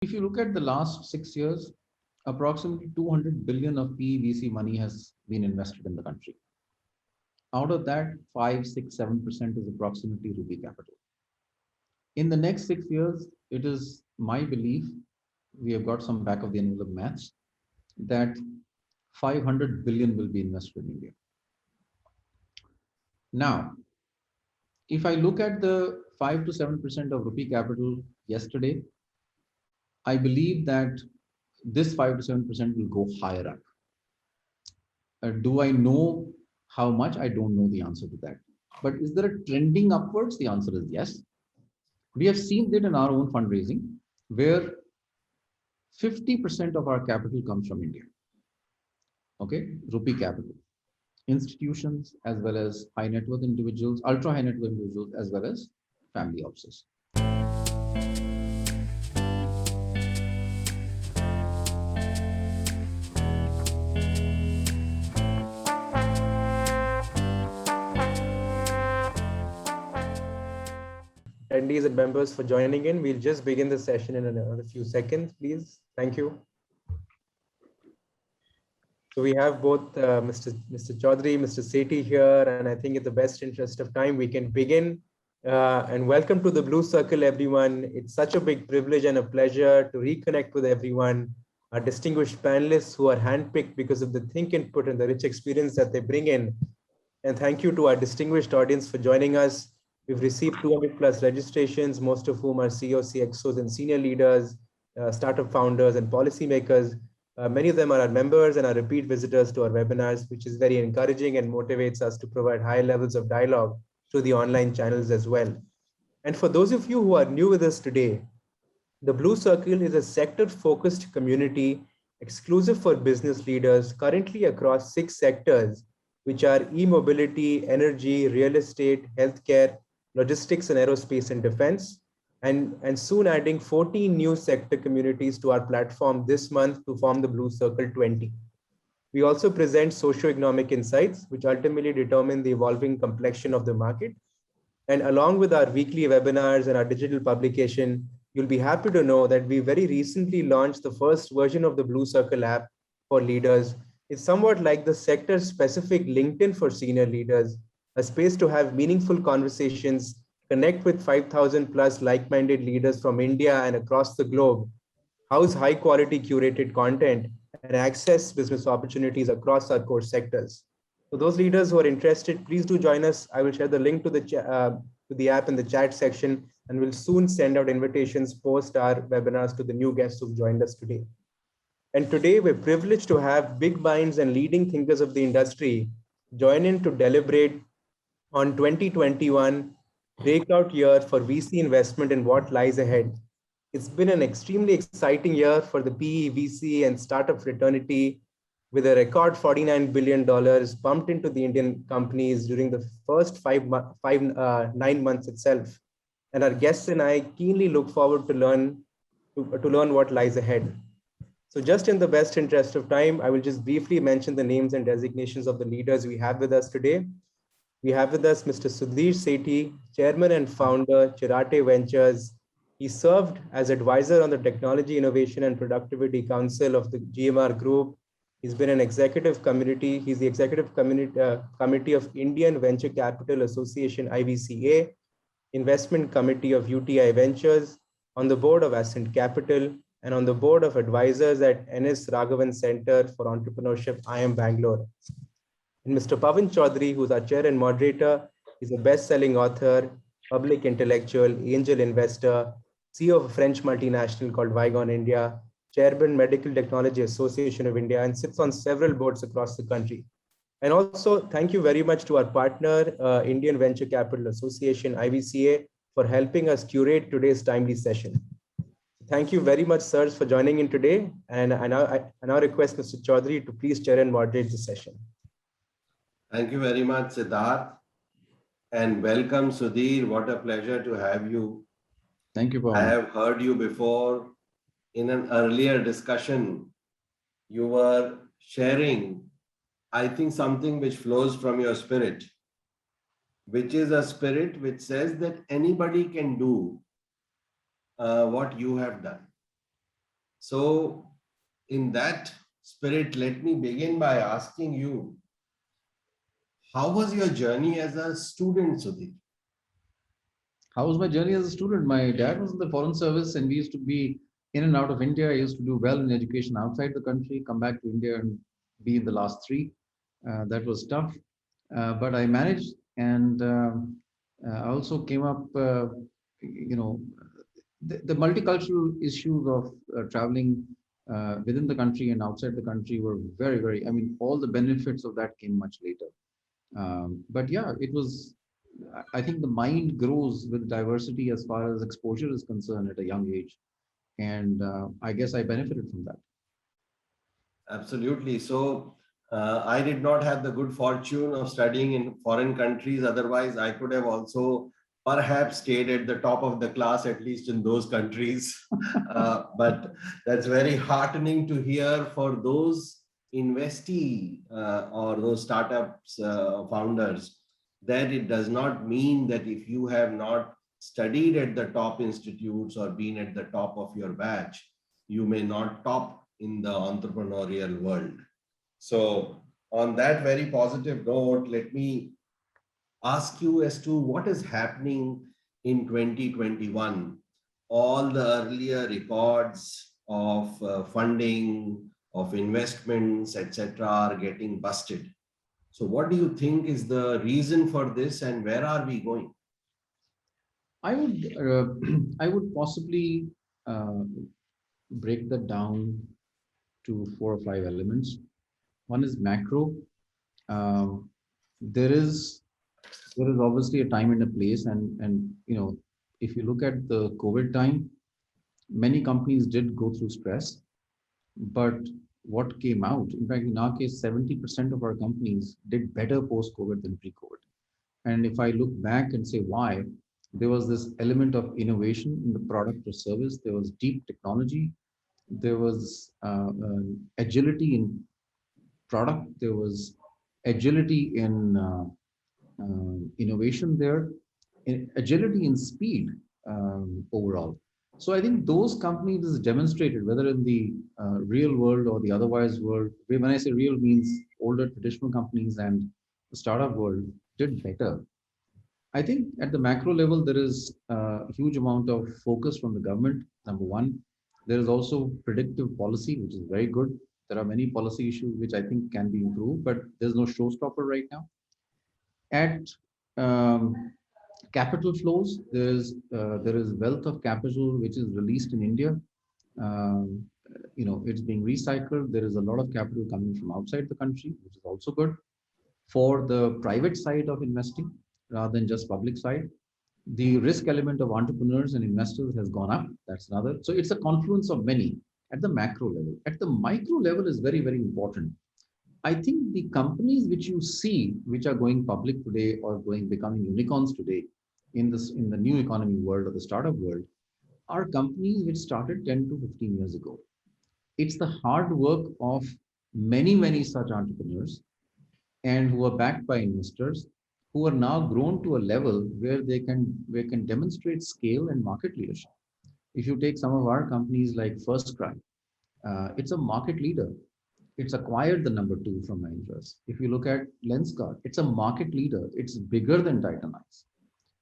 If you look at the last 6 years, approximately 200 billion of PEVC money has been invested in the country. Out of that, 5, 6, 7% is approximately rupee capital. In the next 6 years, it is my belief, we have got some back of the envelope maths, that 500 billion will be invested in India. Now, if I look at the 5 to 7% of rupee capital yesterday, I believe that this 5 to 7% will go higher up. Do I know how much? I don't know the answer to that. But is there a trending upwards? The answer is yes. We have seen that in our own fundraising, where 50% of our capital comes from India. Okay, rupee capital. Institutions as well as high net worth individuals, ultra high net worth individuals, as well as family offices. Attendees and members for joining in. We'll just begin the session in another few seconds, please. Thank you. So we have both Mr. Chaudhary, Mr. Sethi here, and I think in the best interest of time, we can begin. And welcome to the Blue Circle, everyone. It's such a big privilege and a pleasure to reconnect with everyone, our distinguished panelists who are handpicked because of the think input and the rich experience that they bring in. And thank you to our distinguished audience for joining us. We've received 200 plus registrations, most of whom are CEOs, CXOs, and senior leaders, startup founders, and policymakers. Many of them are our members and are repeat visitors to our webinars, which is very encouraging and motivates us to provide high levels of dialogue through the online channels as well. And for those of you who are new with us today, the Blue Circle is a sector-focused community exclusive for business leaders currently across 6 sectors, which are e-mobility, energy, real estate, healthcare, logistics, and aerospace and defense, and soon adding 14 new sector communities to our platform this month to form the Blue Circle 20. We also present socio-economic insights, which ultimately determine the evolving complexion of the market. And along with our weekly webinars and our digital publication, you'll be happy to know that we very recently launched the first version of the Blue Circle app for leaders. It's somewhat like the sector-specific LinkedIn for senior leaders, a space to have meaningful conversations, connect with 5,000 plus like-minded leaders from India and across the globe, house high-quality curated content, and access business opportunities across our core sectors. For those leaders who are interested, please do join us. I will share the link to the app in the chat section, and we'll soon send out invitations post our webinars to the new guests who've joined us today. And today we're privileged to have big minds and leading thinkers of the industry join in to deliberate on 2021 breakout year for VC investment and what lies ahead. It's been an extremely exciting year for the PE, VC, and startup fraternity, with a record $49 billion pumped into the Indian companies during the first 9 months itself. And our guests and I keenly look forward to learn what lies ahead. So just in the best interest of time, I will just briefly mention the names and designations of the leaders we have with us today. We have with us Mr. Sudhir Sethi, Chairman and Founder, Chirate Ventures. He served as advisor on the Technology Innovation and Productivity Council of the GMR Group. He's been an executive committee. He's the executive committee of Indian Venture Capital Association, IVCA, investment committee of UTI Ventures, on the board of Ascent Capital, and on the board of advisors at NS Raghavan Center for Entrepreneurship, IIM Bangalore. And Mr. Pawan Chaudhary, who's our chair and moderator, is a best-selling author, public intellectual, angel investor, CEO of a French multinational called Vigon India, chairman, Medical Technology Association of India, and sits on several boards across the country. And also, thank you very much to our partner, Indian Venture Capital Association, IVCA, for helping us curate today's timely session. Thank you very much, sirs, for joining in today. And I now request Mr. Chaudhary to please chair and moderate the session. Thank you very much, Siddharth. And welcome, Sudhir. What a pleasure to have you. Thank you, Pawan. I have heard you before in an earlier discussion. You were sharing, I think, something which flows from your spirit, which is a spirit which says that anybody can do what you have done. So in that spirit, let me begin by asking you, how was your journey as a student, Sudhir? How was my journey as a student? My dad was in the foreign service, and we used to be in and out of India. I used to do well in education outside the country, come back to India and be in the last three. That was tough, but I managed, and I also came up, the multicultural issues of traveling within the country and outside the country were very, very, I mean, all the benefits of that came much later. But yeah, it was, I think the mind grows with diversity as far as exposure is concerned at a young age. And I guess I benefited from that. Absolutely. So I did not have the good fortune of studying in foreign countries. Otherwise, I could have also perhaps stayed at the top of the class, at least in those countries. But that's very heartening to hear for those investee or those startups founders, that it does not mean that if you have not studied at the top institutes or been at the top of your batch, you may not top in the entrepreneurial world. So on that very positive note, let me ask you as to what is happening in 2021. All the earlier records of funding, of investments, etc., are getting busted. So what do you think is the reason for this, and where are we going? I would, I would possibly uh, break that down to 4 or 5 elements. One is macro. Um, there is obviously a time and a place, and if you look at the COVID time, many companies did go through stress, but what came out, in fact, in our case, 70% of our companies did better post COVID than pre COVID. And if I look back and say why, there was this element of innovation in the product or service, there was deep technology, there was agility in product, there was agility in innovation there, agility in speed overall. So I think those companies is demonstrated whether in the real world or the otherwise world. When I say real, means older traditional companies and the startup world did better. I think at the macro level, there is a huge amount of focus from the government. Number one, there is also predictive policy, which is very good. There are many policy issues which I think can be improved, but there's no showstopper right now. At capital flows, there is wealth of capital which is released in India. Um, it's being recycled. There is a lot of capital coming from outside the country, which is also good for the private side of investing rather than just public side. The risk element of entrepreneurs and investors has gone up. That's another. So it's a confluence of many at the macro level. At the micro level is very, very important. I think the companies which you see, which are going public today or becoming unicorns today in the new economy world or the startup world, are companies which started 10 to 15 years ago. It's the hard work of many, many such entrepreneurs and who are backed by investors who are now grown to a level where they can demonstrate scale and market leadership. If you take some of our companies like FirstCry, it's a market leader. It's acquired the number two from Mahindra. If you look at Lenskart, it's a market leader. It's bigger than Titanize.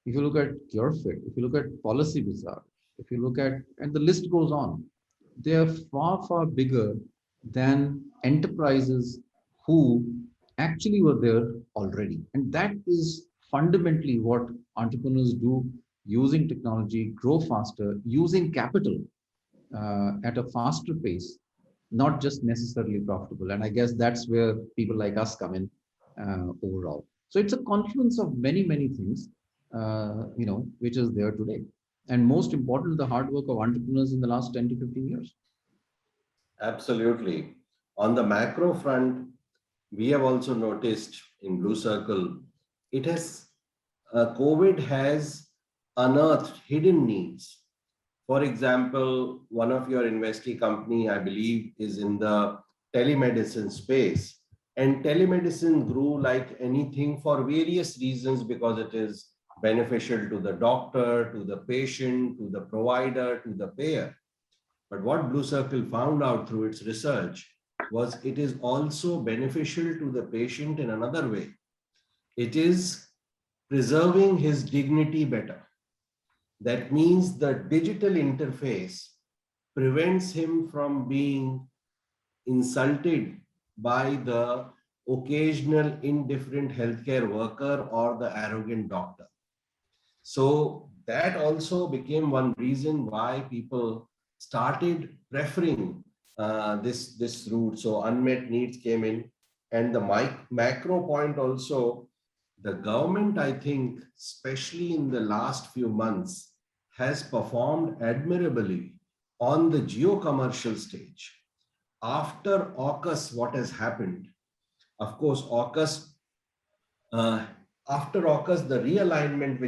If you look at CureFit, if you look at Policy Bazaar, if you look at, and the list goes on, they are far, far bigger than enterprises who actually were there already. And that is fundamentally what entrepreneurs do, using technology, grow faster, using capital at a faster pace, not just necessarily profitable. And I guess that's where people like us come in overall. So it's a confluence of many, many things, which is there today. And most important, the hard work of entrepreneurs in the last 10 to 15 years. Absolutely. On the macro front, we have also noticed in Blue Circle, it has COVID has unearthed hidden needs. For example, one of your investee company, I believe, is in the telemedicine space. And telemedicine grew like anything for various reasons, because it is beneficial to the doctor, to the patient, to the provider, to the payer. But what Blue Circle found out through its research was it is also beneficial to the patient in another way. It is preserving his dignity better. That means the digital interface prevents him from being insulted by the occasional indifferent healthcare worker or the arrogant doctor. So that also became one reason why people started preferring this route. So unmet needs came in, and the macro point also, the government, I think, especially in the last few months, has performed admirably on the geo-commercial stage. After AUKUS, what has happened? Of course, AUKUS, after AUKUS, the realignment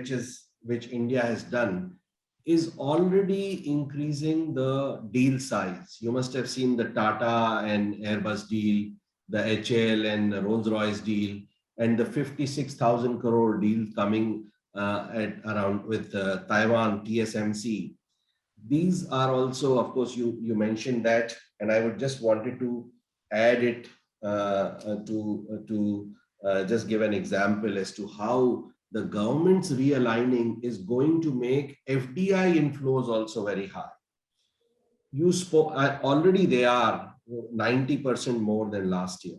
which India has done is already increasing the deal size. You must have seen the Tata and Airbus deal, the HAL and Rolls-Royce deal, and the 56,000 crore deal coming at around with Taiwan TSMC. These are also, of course, you mentioned that, and I would just wanted to add it to just give an example as to how the government's realigning is going to make FDI inflows also very high. You spoke, already they are 90% more than last year.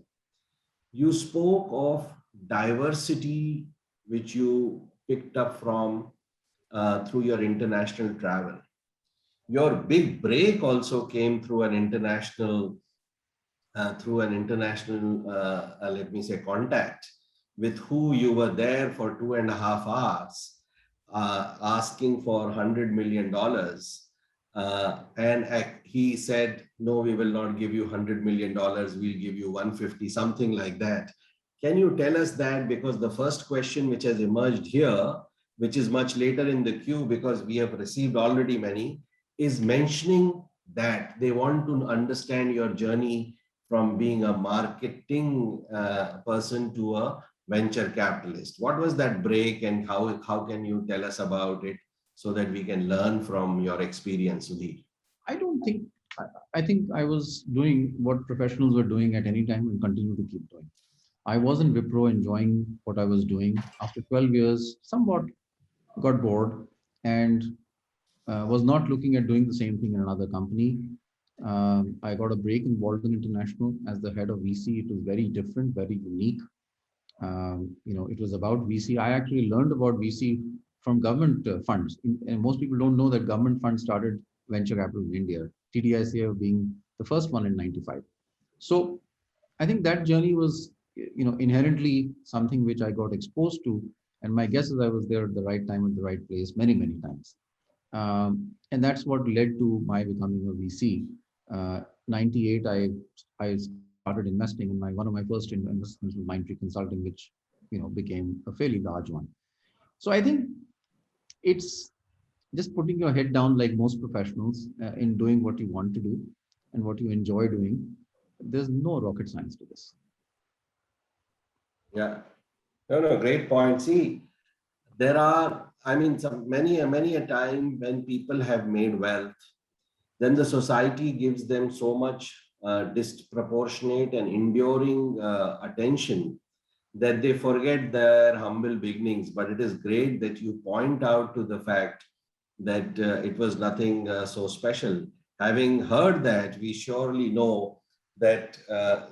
You spoke of diversity, which you picked up from through your international travel. Your big break also came through an international, let me say, contact with who you were there for 2.5 hours, asking for $100 million. And he said, no, we will not give you $100 million. We'll give you 150, something like that. Can you tell us that? Because the first question which has emerged here, which is much later in the queue, because we have received already many, is mentioning that they want to understand your journey from being a marketing person to a venture capitalist. What was that break, and how can you tell us about it so that we can learn from your experience, Sudhir? I don't think, I think I was doing what professionals were doing at any time and continue to keep doing. I was in Wipro enjoying what I was doing. After 12 years, somewhat got bored and was not looking at doing the same thing in another company. I got a break in Walton International as the head of VC. It was very different, very unique. It was about VC. I actually learned about VC from government funds. And most people don't know that government funds started venture capital in India, TDICF being the first one in 95. So I think that journey was, inherently something which I got exposed to. And my guess is I was there at the right time, at the right place, many, many times. And that's what led to my becoming a VC. 98, I started investing in one of my first investments was Mindtree Consulting, which became a fairly large one. So I think it's just putting your head down like most professionals in doing what you want to do and what you enjoy doing. There's no rocket science to this. Yeah, no, great point. See, there are, I mean, many a time when people have made wealth, then the society gives them so much disproportionate and enduring attention that they forget their humble beginnings. But it is great that you point out to the fact that it was nothing so special. Having heard that, we surely know that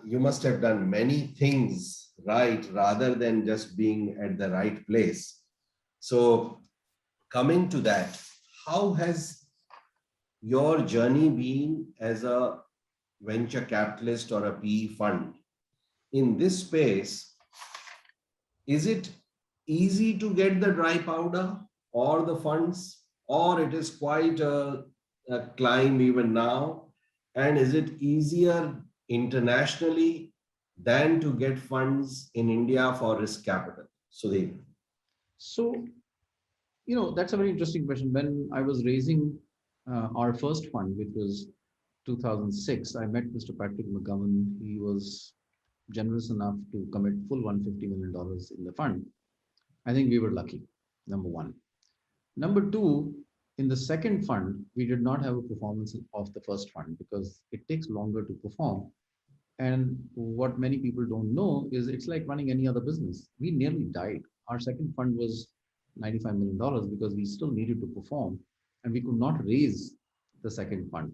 you must have done many things right rather than just being at the right place. So coming to that, how has your journey been as a venture capitalist or a PE fund? In this space, is it easy to get the dry powder or the funds, or it is quite a climb even now? And is it easier internationally than to get funds in India for risk capital? Sudhir. So, that's a very interesting question. When I was raising our first fund, which was 2006, I met Mr. Patrick McGovern. He was generous enough to commit full $150 million in the fund. I think we were lucky, number one. Number two, in the second fund, we did not have a performance of the first fund because it takes longer to perform. And what many people don't know is it's like running any other business. We nearly died. Our second fund was $95 million because we still needed to perform and we could not raise the second fund.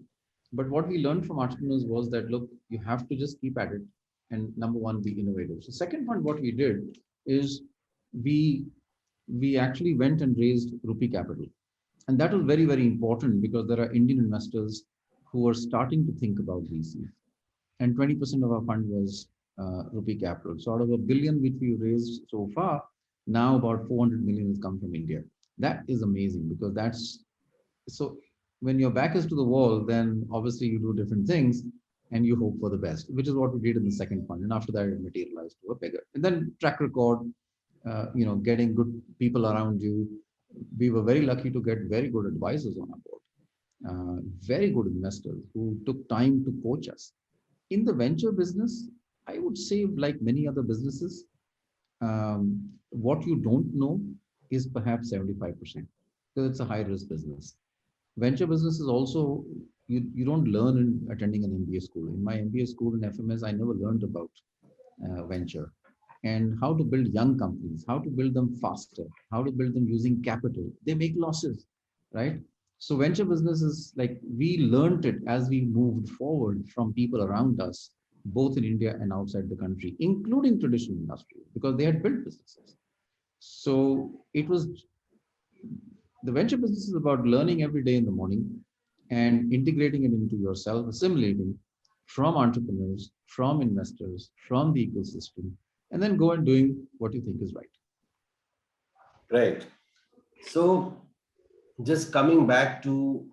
But what we learned from entrepreneurs was that, look, you have to just keep at it. And number one, be innovative. So second fund, what we did is we, we actually went and raised rupee capital. And that was very, very important because there are Indian investors who are starting to think about VCs. And 20% of our fund was rupee capital. So out of $1 billion which we raised so far, now about 400 million has come from India. That is amazing because that's so when your back is to the wall, then obviously you do different things and you hope for the best, which is what we did in the second fund. And after that, it materialized to a bigger. And then track record, getting good people around you. We were very lucky to get very good advisors on our board, very good investors who took time to coach us. In the venture business, I would say, like many other businesses, what you don't know is perhaps 75% because it's a high risk business. Venture business is also, you don't learn in attending an MBA school. In my MBA school in FMS, I never learned about venture and how to build young companies, how to build them faster, how to build them using capital. They make losses, right? So venture business is like we learned it as we moved forward from people around us, both in India and outside the country, including traditional industry, because they had built businesses. So it was the venture business is about learning every day in the morning and integrating it into yourself, assimilating from entrepreneurs, from investors, from the ecosystem, and then go and doing what you think is right. Right. So just coming back to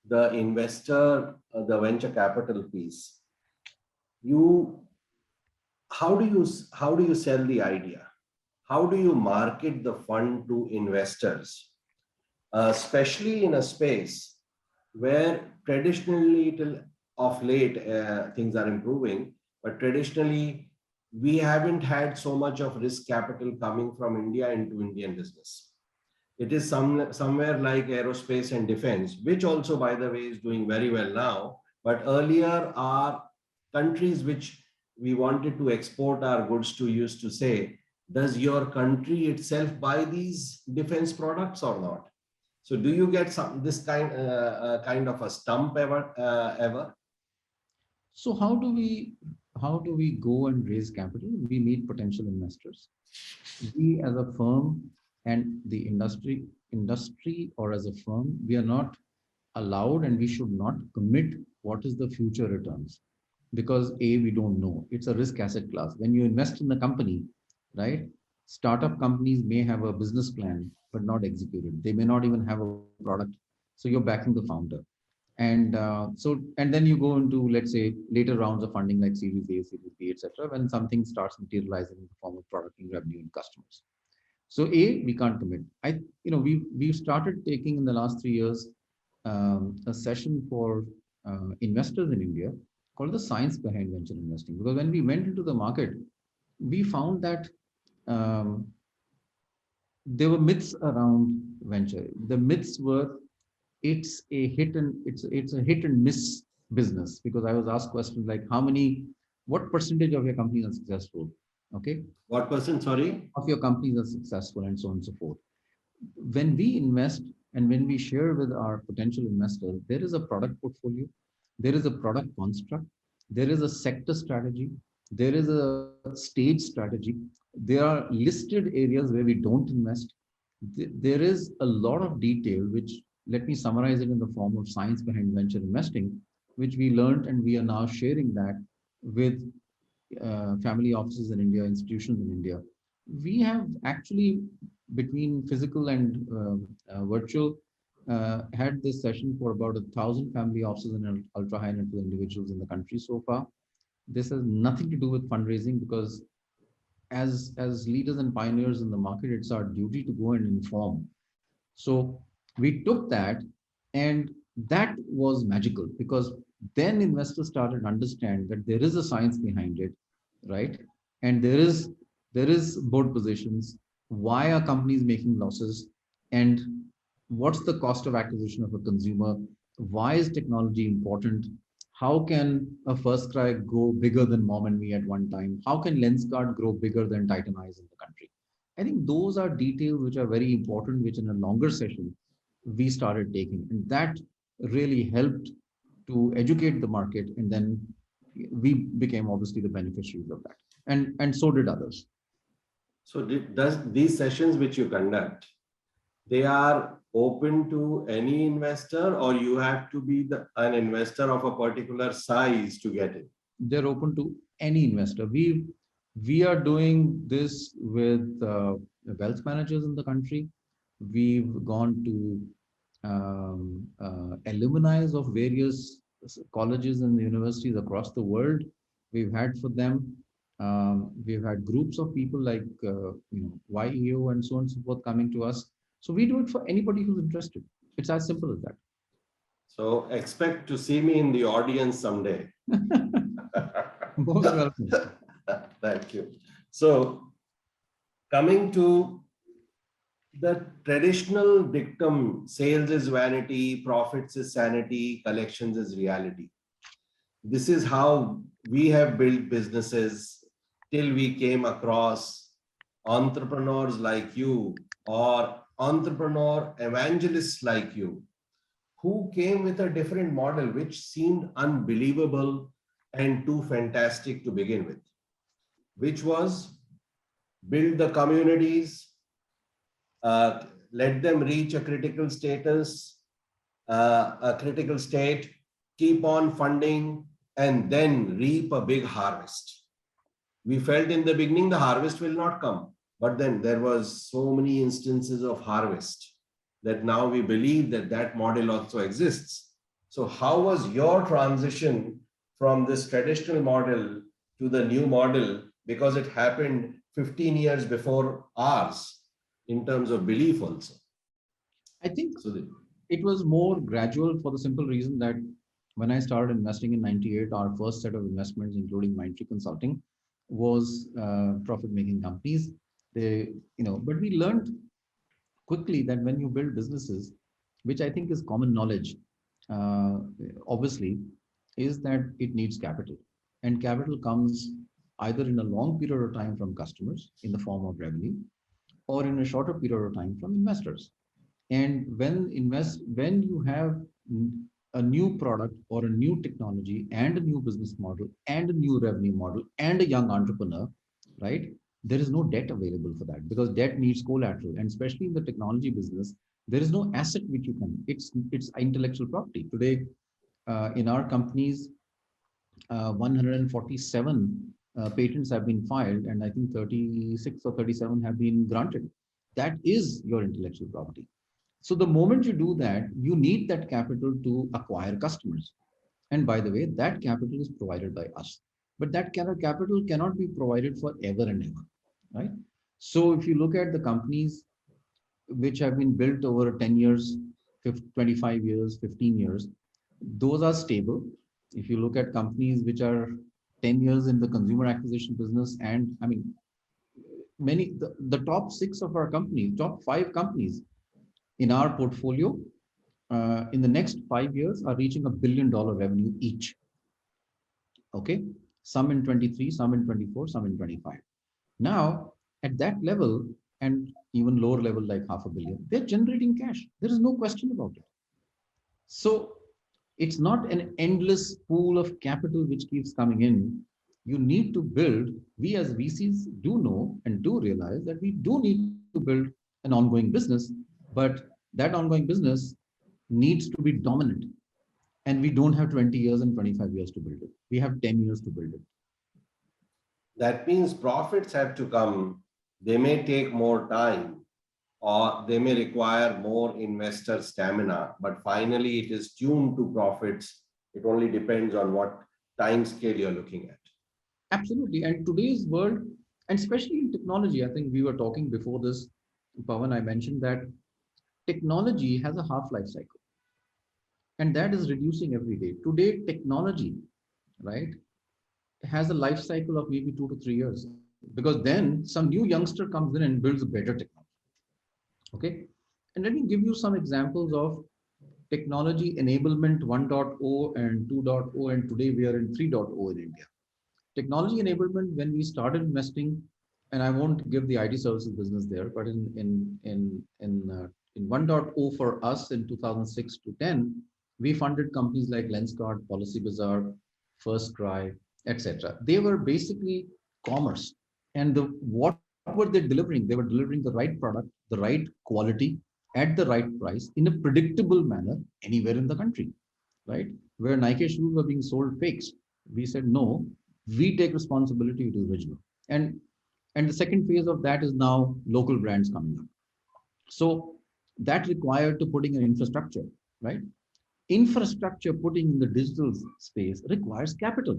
the investor, the venture capital piece, how do you sell the idea? How do you market the fund to investors, especially in a space where traditionally till of late things are improving, but traditionally we haven't had so much of risk capital coming from India into Indian business. It is somewhere like aerospace and defense, which also, by the way, is doing very well now. But earlier, our countries which we wanted to export our goods to used to say, does your country itself buy these defense products or not? So do you get this kind of a stump ever? So how do we go and raise capital? We meet potential investors. We as a firm and the industry or as a firm, we are not allowed and we should not commit what is the future returns because we don't know. It's a risk asset class. When you invest in the company, right? Startup companies may have a business plan but not executed. They may not even have a product. So you're backing the founder. And and then you go into, let's say, later rounds of funding like Series A, Series B, etc., when something starts materializing in the form of product and revenue and customers. So we can't commit. We've started taking in the last 3 years a session for investors in India called the science behind venture investing. Because when we went into the market, we found that there were myths around venture. The myths were it's a hit and miss business, because I was asked questions like what percentage of your companies are successful? Okay. What percent, sorry? Of your companies are successful and so on and so forth. When we invest and when we share with our potential investors, there is a product portfolio, there is a product construct, there is a sector strategy, there is a stage strategy. There are listed areas where we don't invest. There is a lot of detail, which let me summarize it in the form of science behind venture investing, which we learned and we are now sharing that with family offices in India, institutions in India. We have actually, between physical and virtual, had this session for about 1,000 family offices and ultra high net worth individuals in the country so far. This has nothing to do with fundraising, because as leaders and pioneers in the market, it's our duty to go and inform. So we took that, and that was magical, because then investors started to understand that there is a science behind it, right? And there is board positions. Why are companies making losses? And What's the cost of acquisition of a consumer? Why is technology important? How can a FirstCry go bigger than Mom and Me at one time? How can Lenskart grow bigger than Titan Eyes in the country? I think those are details which are very important, which in a longer session we started taking. And that really helped to educate the market. And then we became obviously the beneficiaries of that. And so did others. So does these sessions which you conduct, they are open to any investor, or you have to be an investor of a particular size to get it? They're open to any investor. We are doing this with wealth managers in the country. We've gone to alumni of various colleges and universities across the world. We've had for them. We've had groups of people like YEO and so on and so forth coming to us. So we do it for anybody who's interested. It's as simple as that. So expect to see me in the audience someday. Most welcome. Thank you. So coming to the traditional dictum, sales is vanity, profits is sanity, collections is reality. This is how we have built businesses till we came across entrepreneurs like you, or entrepreneur evangelists like you, who came with a different model which seemed unbelievable and too fantastic to begin with, which was build the communities, let them reach a critical status, a critical state, keep on funding, and then reap a big harvest. We felt in the beginning the harvest will not come, but then there was so many instances of harvest that now we believe that that model also exists. So how was your transition from this traditional model to the new model? Because it happened 15 years before ours in terms of belief also. I think it was more gradual for the simple reason that when I started investing in 98, our first set of investments, including Mindtree Consulting, was profit-making companies. But we learned quickly that when you build businesses, which I think is common knowledge, obviously, is that it needs capital. And capital comes either in a long period of time from customers in the form of revenue, or in a shorter period of time from investors. And when you have a new product or a new technology and a new business model and a new revenue model and a young entrepreneur, right? There is no debt available for that, because debt needs collateral. And especially in the technology business, there is no asset which you can, it's intellectual property. Today, in our companies, 147 patents have been filed, and I think 36 or 37 have been granted. That is your intellectual property. So the moment you do that, you need that capital to acquire customers. And by the way, that capital is provided by us. But that kind of capital cannot be provided forever and ever, right? So if you look at the companies which have been built over 10 years, 25 years, 15 years, those are stable. If you look at companies which are 10 years in the consumer acquisition business, and I mean, the top 6 of our companies, top 5 companies in our portfolio, in the next 5 years are reaching $1 billion revenue each. Okay, some in 23, some in 24, some in 25. Now, at that level, and even lower level like $500 million, they're generating cash. There is no question about it. So it's not an endless pool of capital which keeps coming in. You need to build, we as VCs do know and do realize that we do need to build an ongoing business, but that ongoing business needs to be dominant. And we don't have 20 years and 25 years to build it. We have 10 years to build it. That means profits have to come. They may take more time, or they may require more investor stamina, but finally it is tuned to profits. It only depends on what time scale you're looking at. Absolutely. And today's world, and especially in technology, I think we were talking before this, Pawan, I mentioned that technology has a half-life cycle, and that is reducing every day. Today, technology, right, has a life cycle of maybe 2 to 3 years, because then some new youngster comes in and builds a better technology. Okay. And let me give you some examples of technology enablement 1.0 and 2.0, and today we are in 3.0 in India. Technology enablement, when we started investing, and I won't give the IT services business there, but in 1.0 for us in 2006 to 10, we funded companies like Lenskart, Policy Bazaar, First Cry, etc. They were basically commerce. And what were they delivering? They were delivering the right product, the right quality, at the right price, in a predictable manner, anywhere in the country, right? Where Nike shoes were being sold fakes, we said, no, we take responsibility to the original. And the second phase of that is now local brands coming up. So that required to putting an infrastructure, right? Infrastructure putting in the digital space requires capital.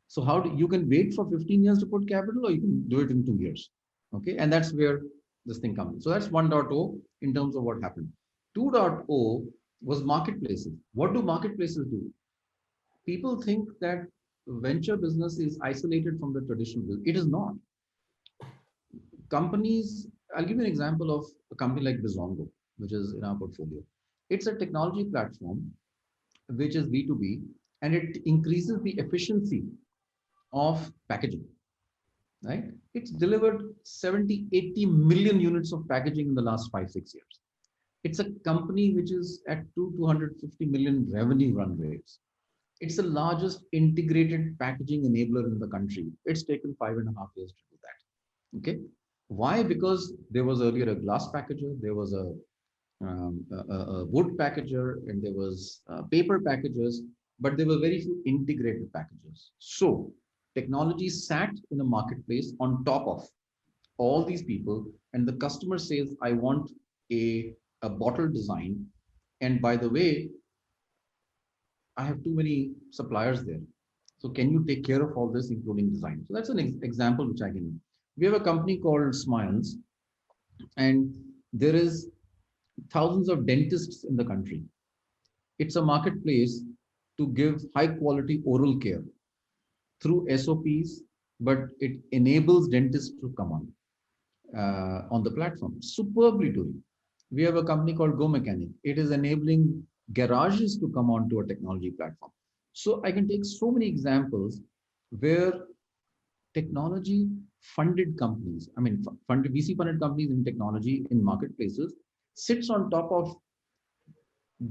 So how do you can wait for 15 years to put capital, or you can do it in 2 years? Okay, and that's where this thing comes. So that's 1.0 in terms of what happened. 2.0 was marketplaces. What do marketplaces do? People think that venture business is isolated from the traditional business. It is not. Companies, I'll give you an example of a company like Bizongo, which is in our portfolio. It's a technology platform which is B2B, and it increases the efficiency of packaging, right? It's delivered 70, 80 million units of packaging in the last 5-6 years. It's a company which is at 250 million revenue run rates. It's the largest integrated packaging enabler in the country. It's taken 5.5 years to do that. Okay. Why? Because there was earlier a glass packager, there was a wood packager, and there was paper packagers, but there were very few integrated packages. So technology sat in a marketplace on top of all these people, and the customer says, I want a bottle design. And by the way, I have too many suppliers there. So can you take care of all this, including design? So that's an example which I can give. We have a company called Smiles, and there is thousands of dentists in the country. It's a marketplace to give high quality oral care through SOPs, but it enables dentists to come on the platform. Superbly doing. We have a company called Go Mechanic. It is enabling garages to come onto a technology platform. So I can take so many examples where technology funded companies, I mean, funded VC funded companies in technology in marketplaces sits on top of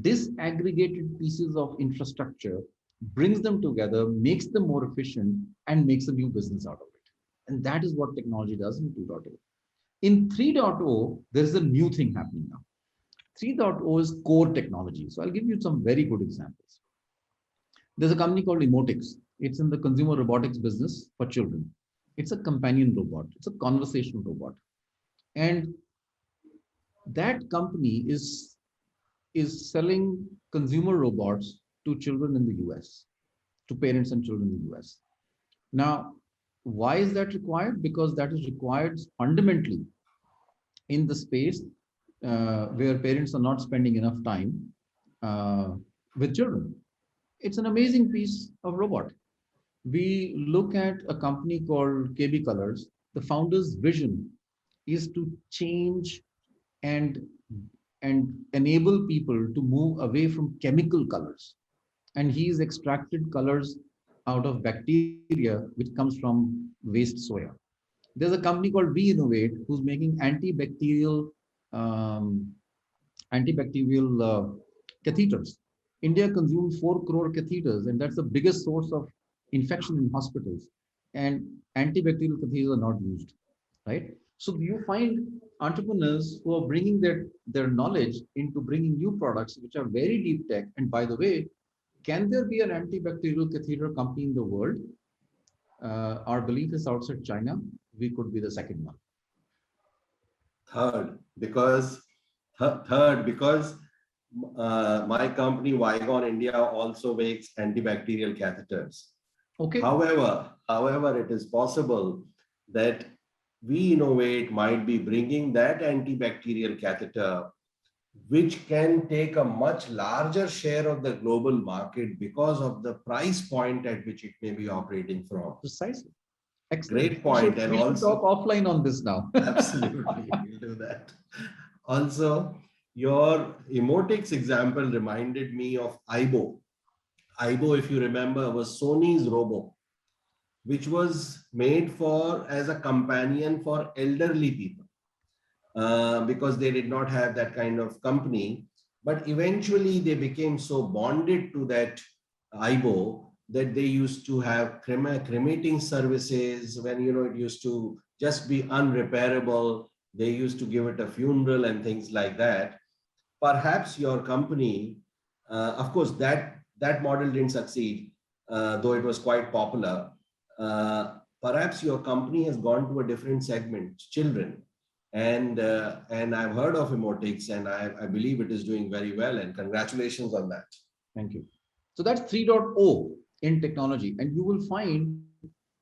disaggregated pieces of infrastructure, brings them together, makes them more efficient, and makes a new business out of it. And that is what technology does in 2.0. In 3.0, there is a new thing happening now. 3.0 is core technology. So I'll give you some very good examples. There's a company called Emotix. It's in the consumer robotics business for children. It's a companion robot. It's a conversational robot. And that company is selling consumer robots to children in the US, to parents and children in the US. Now, why is that required? Because that is required fundamentally in the space where parents are not spending enough time with children. It's an amazing piece of robot. We look at a company called KB Colors. The founder's vision is to change and enable people to move away from chemical colors. And he's extracted colors out of bacteria, which comes from waste soya. There's a company called We Innovate who's making antibacterial catheters. India consumes 4 crore catheters, and that's the biggest source of infection in hospitals. And antibacterial catheters are not used, right? So you find entrepreneurs who are bringing their knowledge into bringing new products, which are very deep tech. And by the way, can there be an antibacterial catheter company in the world? Our belief is outside China, we could be the second one. Third, because my company Vigon India also makes antibacterial catheters. Okay. However, it is possible that We Innovate might be bringing that antibacterial catheter, which can take a much larger share of the global market because of the price point at which it may be operating from. Precisely. Excellent. Great point. We should talk offline on this now. Absolutely, we'll do that. Also, Your Emotics example reminded me of Aibo. Aibo, if you remember, was Sony's Robo, which was made for as a companion for elderly people because they did not have that kind of company. But eventually they became so bonded to that Aibo that they used to have cremating services when, you know, it used to just be unrepairable. They used to give it a funeral and things like that. Perhaps your company, of course, that model didn't succeed, though it was quite popular. Perhaps your company has gone to a different segment, children, and I've heard of Emotics, and I believe it is doing very well. And congratulations on that. Thank you. So that's 3.0 in technology, and you will find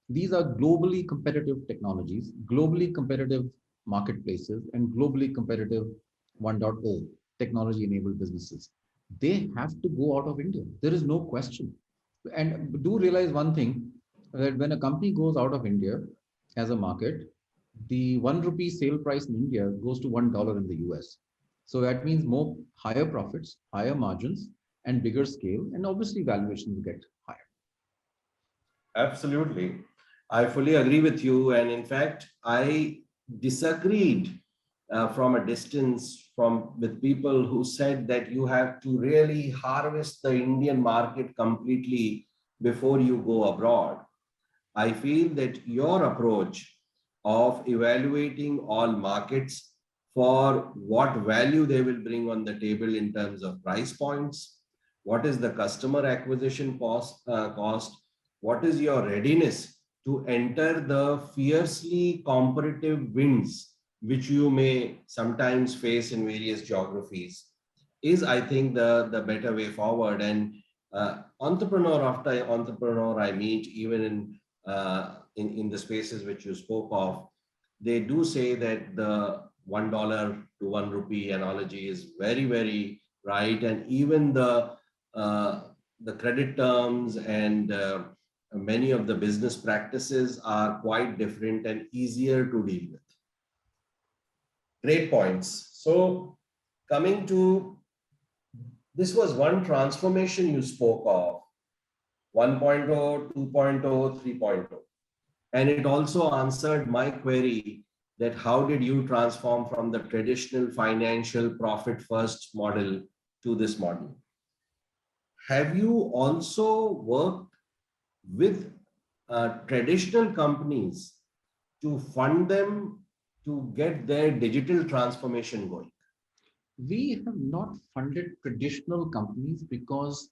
these are globally competitive technologies, globally competitive marketplaces, and globally competitive 1.0 technology-enabled businesses. They have to go out of India. There is no question. And do realize one thing, that when a company goes out of India as a market, the 1 rupee sale price in India goes to $1 in the US. So that means more higher profits, higher margins, and bigger scale, and obviously valuations get higher. Absolutely. I fully agree with you. And in fact, I disagreed from a distance with people who said that you have to really harvest the Indian market completely before you go abroad. I feel that your approach of evaluating all markets for what value they will bring on the table in terms of price points, what is the customer acquisition cost, what is your readiness to enter the fiercely competitive winds which you may sometimes face in various geographies, is, I think, the better way forward. And entrepreneur after entrepreneur I meet, even in the spaces which you spoke of, they do say that the $1 to 1 rupee analogy is very, very right. And even the credit terms and many of the business practices are quite different and easier to deal with. Great points. So coming to, this was one transformation you spoke of, 1.0, 2.0, 3.0. And it also answered my query that how did you transform from the traditional financial profit first model to this model? Have you also worked with traditional companies to fund them to get their digital transformation going? We have not funded traditional companies because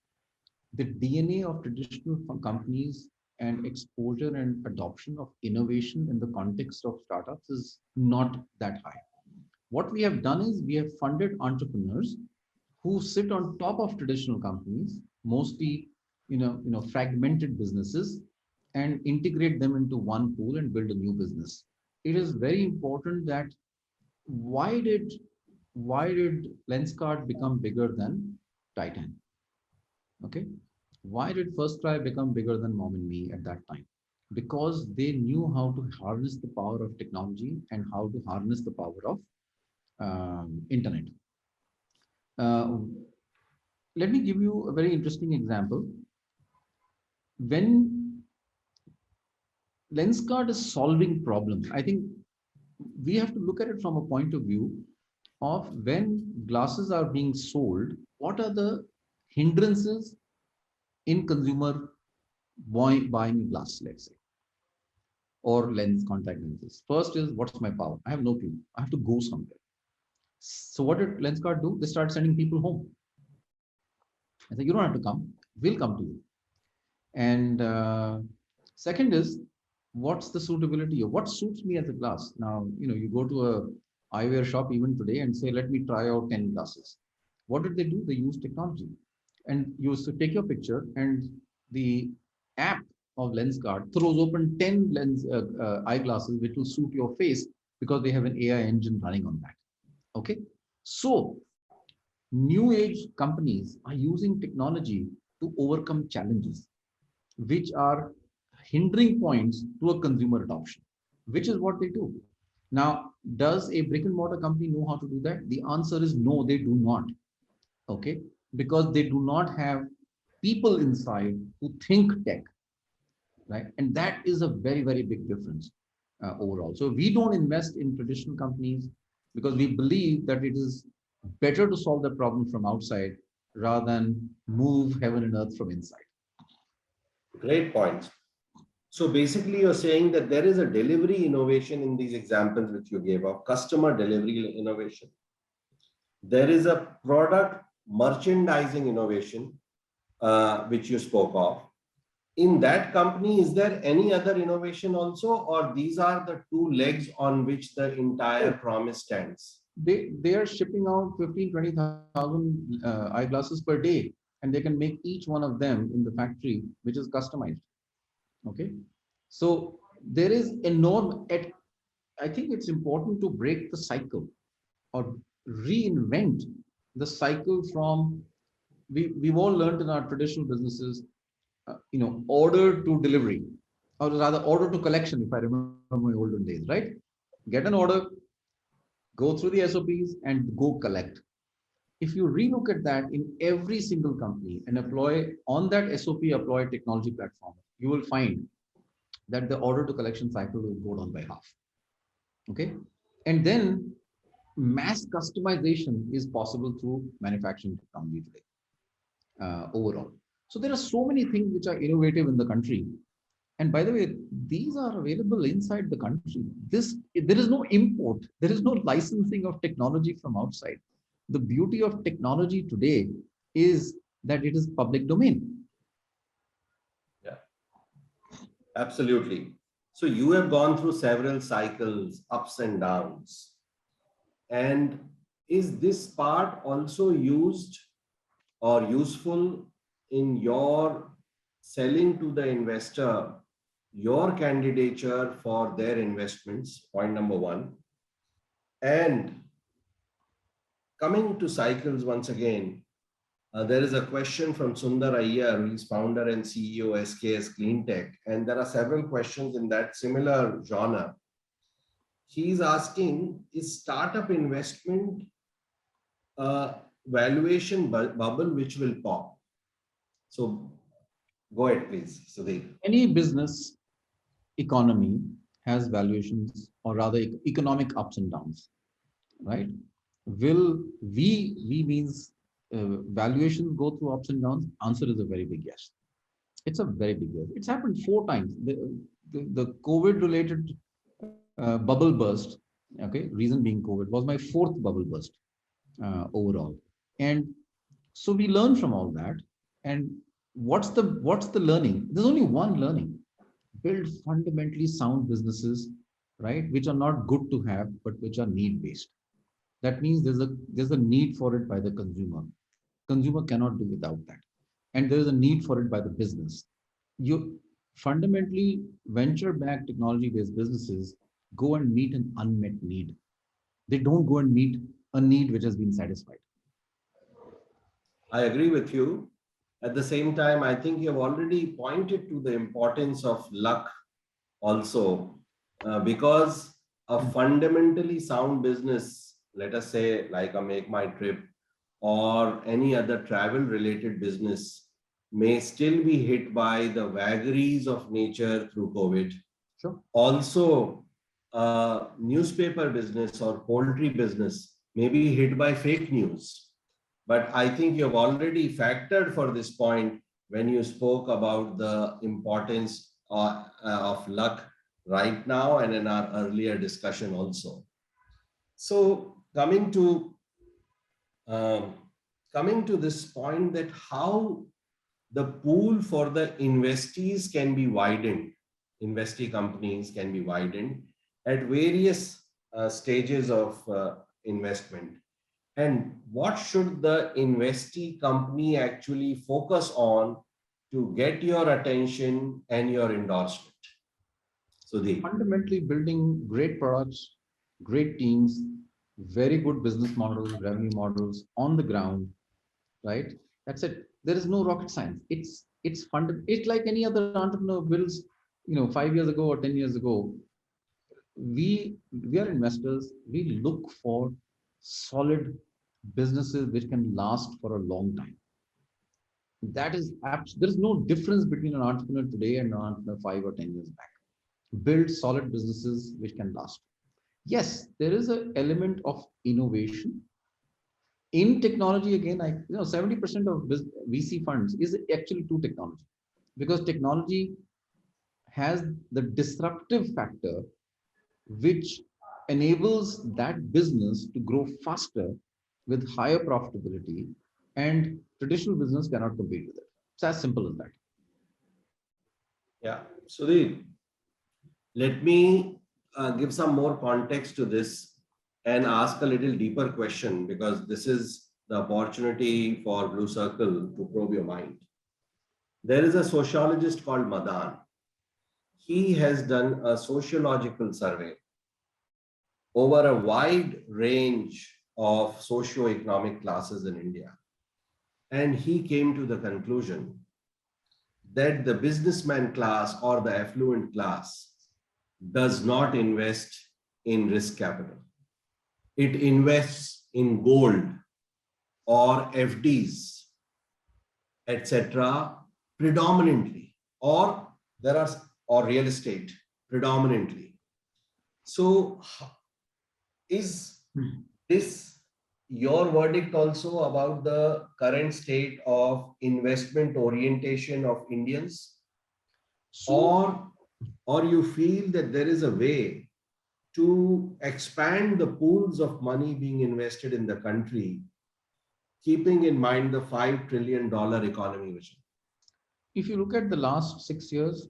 the DNA of traditional companies and exposure and adoption of innovation in the context of startups is not that high. What we have done is we have funded entrepreneurs who sit on top of traditional companies, mostly fragmented businesses, and integrate them into one pool and build a new business. It is very important that why did Lenskart become bigger than Titan? Okay, why did FirstCry become bigger than Mom and Me at that time? Because they knew how to harness the power of technology and how to harness the power of internet. Let me give you a very interesting example. When Lenskart is solving problems, I think we have to look at it from a point of view of when glasses are being sold, what are the hindrances in consumer buying glass, let's say, or contact lenses. First is, what's my power? I have no clue. I have to go somewhere. So what did Lenskart do? They start sending people home. I said, you don't have to come. We'll come to you. And second is, what's the suitability of what suits me as a glass? Now, you go to a eyewear shop even today and say, let me try out 10 glasses. What did they do? They use technology. And you used to take your picture, and the app of Lenskart throws open 10 eyeglasses which will suit your face because they have an AI engine running on that. Okay. So new age companies are using technology to overcome challenges which are hindering points to a consumer adoption, which is what they do. Now, does a brick and mortar company know how to do that? The answer is no, they do not. Okay, because they do not have people inside who think tech, right? And that is a very, very big difference overall. So we don't invest in traditional companies because we believe that it is better to solve the problem from outside rather than move heaven and earth from inside. Great points. So basically, you're saying that there is a delivery innovation in these examples which you gave of customer delivery innovation. There is a product merchandising innovation, which you spoke of. In that company, is there any other innovation also, or these are the two legs on which the entire promise stands? They are shipping out 15, 20,000 eyeglasses per day, and they can make each one of them in the factory, which is customized. Okay, so there is enormous. I think it's important to break the cycle or reinvent the cycle from we've all learned in our traditional businesses, order to delivery, or rather order to collection. If I remember my olden days, right? Get an order, go through the SOPs, and go collect. If you relook at that in every single company and apply on that SOP, apply technology platform, you will find that the order to collection cycle will go down by half. Okay, and then mass customization is possible through manufacturing technology today overall. So there are so many things which are innovative in the country. And by the way, these are available inside the country. There is no import, there is no licensing of technology from outside. The beauty of technology today is that it is public domain. Yeah, absolutely. So you have gone through several cycles, ups and downs. And is this part also used or useful in your selling to the investor your candidature for their investments? Point number one. And coming to cycles once again, there is a question from Sundar Iyer, who is founder and CEO SKS Cleantech, and there are several questions in that similar genre. He's asking, is startup investment valuation bubble which will pop? So go ahead, please, Sudhir. Any business economy has valuations, or rather economic ups and downs, right? Will we means valuations go through ups and downs? Answer is a very big yes. It's a very big yes. It's happened 4 times. The COVID related bubble burst, okay, reason being COVID, was my fourth bubble burst overall. And so we learn from all that. And what's the learning? There's only one learning: build fundamentally sound businesses, right, which are not good to have but which are need based. That means there's a need for it by the consumer cannot do without that, and there is a need for it by the business. You fundamentally venture back technology based businesses go and meet an unmet need. They don't go and meet a need which has been satisfied. I agree with you. At the same time, I think you have already pointed to the importance of luck also, because a fundamentally sound business, let us say like a Make My Trip or any other travel related business, may still be hit by the vagaries of nature through COVID. Sure. Also, newspaper business or poultry business may be hit by fake news. But I think you have already factored for this point when you spoke about the importance of luck right now and in our earlier discussion also. So coming to this point, that how the pool for the investees can be widened, investee companies can be widened at various stages of investment. And what should the investee company actually focus on to get your attention and your endorsement? So Fundamentally building great products, great teams, very good business models, revenue models on the ground, right? That's it. There is no rocket science. It's like any other entrepreneur builds, 5 years ago or 10 years ago. we are investors. We look for solid businesses which can last for a long time. There is no difference between an entrepreneur today and an entrepreneur 5 or 10 years back. Build solid businesses which can last. Yes, there is an element of innovation in technology. Again, 70% of VC funds is actually to technology, because technology has the disruptive factor which enables that business to grow faster with higher profitability, and traditional business cannot compete with it. It's as simple as that. Yeah. Sudhir, let me give some more context to this and ask a little deeper question, because this is the opportunity for Blue Circle to probe your mind. There is a sociologist called Madan. He has done a sociological survey over a wide range of socio-economic classes in India. And he came to the conclusion that the businessman class or the affluent class does not invest in risk capital. It invests in gold or FDs, etc., predominantly, or real estate predominantly. So is this your verdict also about the current state of investment orientation of Indians? Or you feel that there is a way to expand the pools of money being invested in the country, keeping in mind the $5 trillion economy vision? If you look at the last 6 years,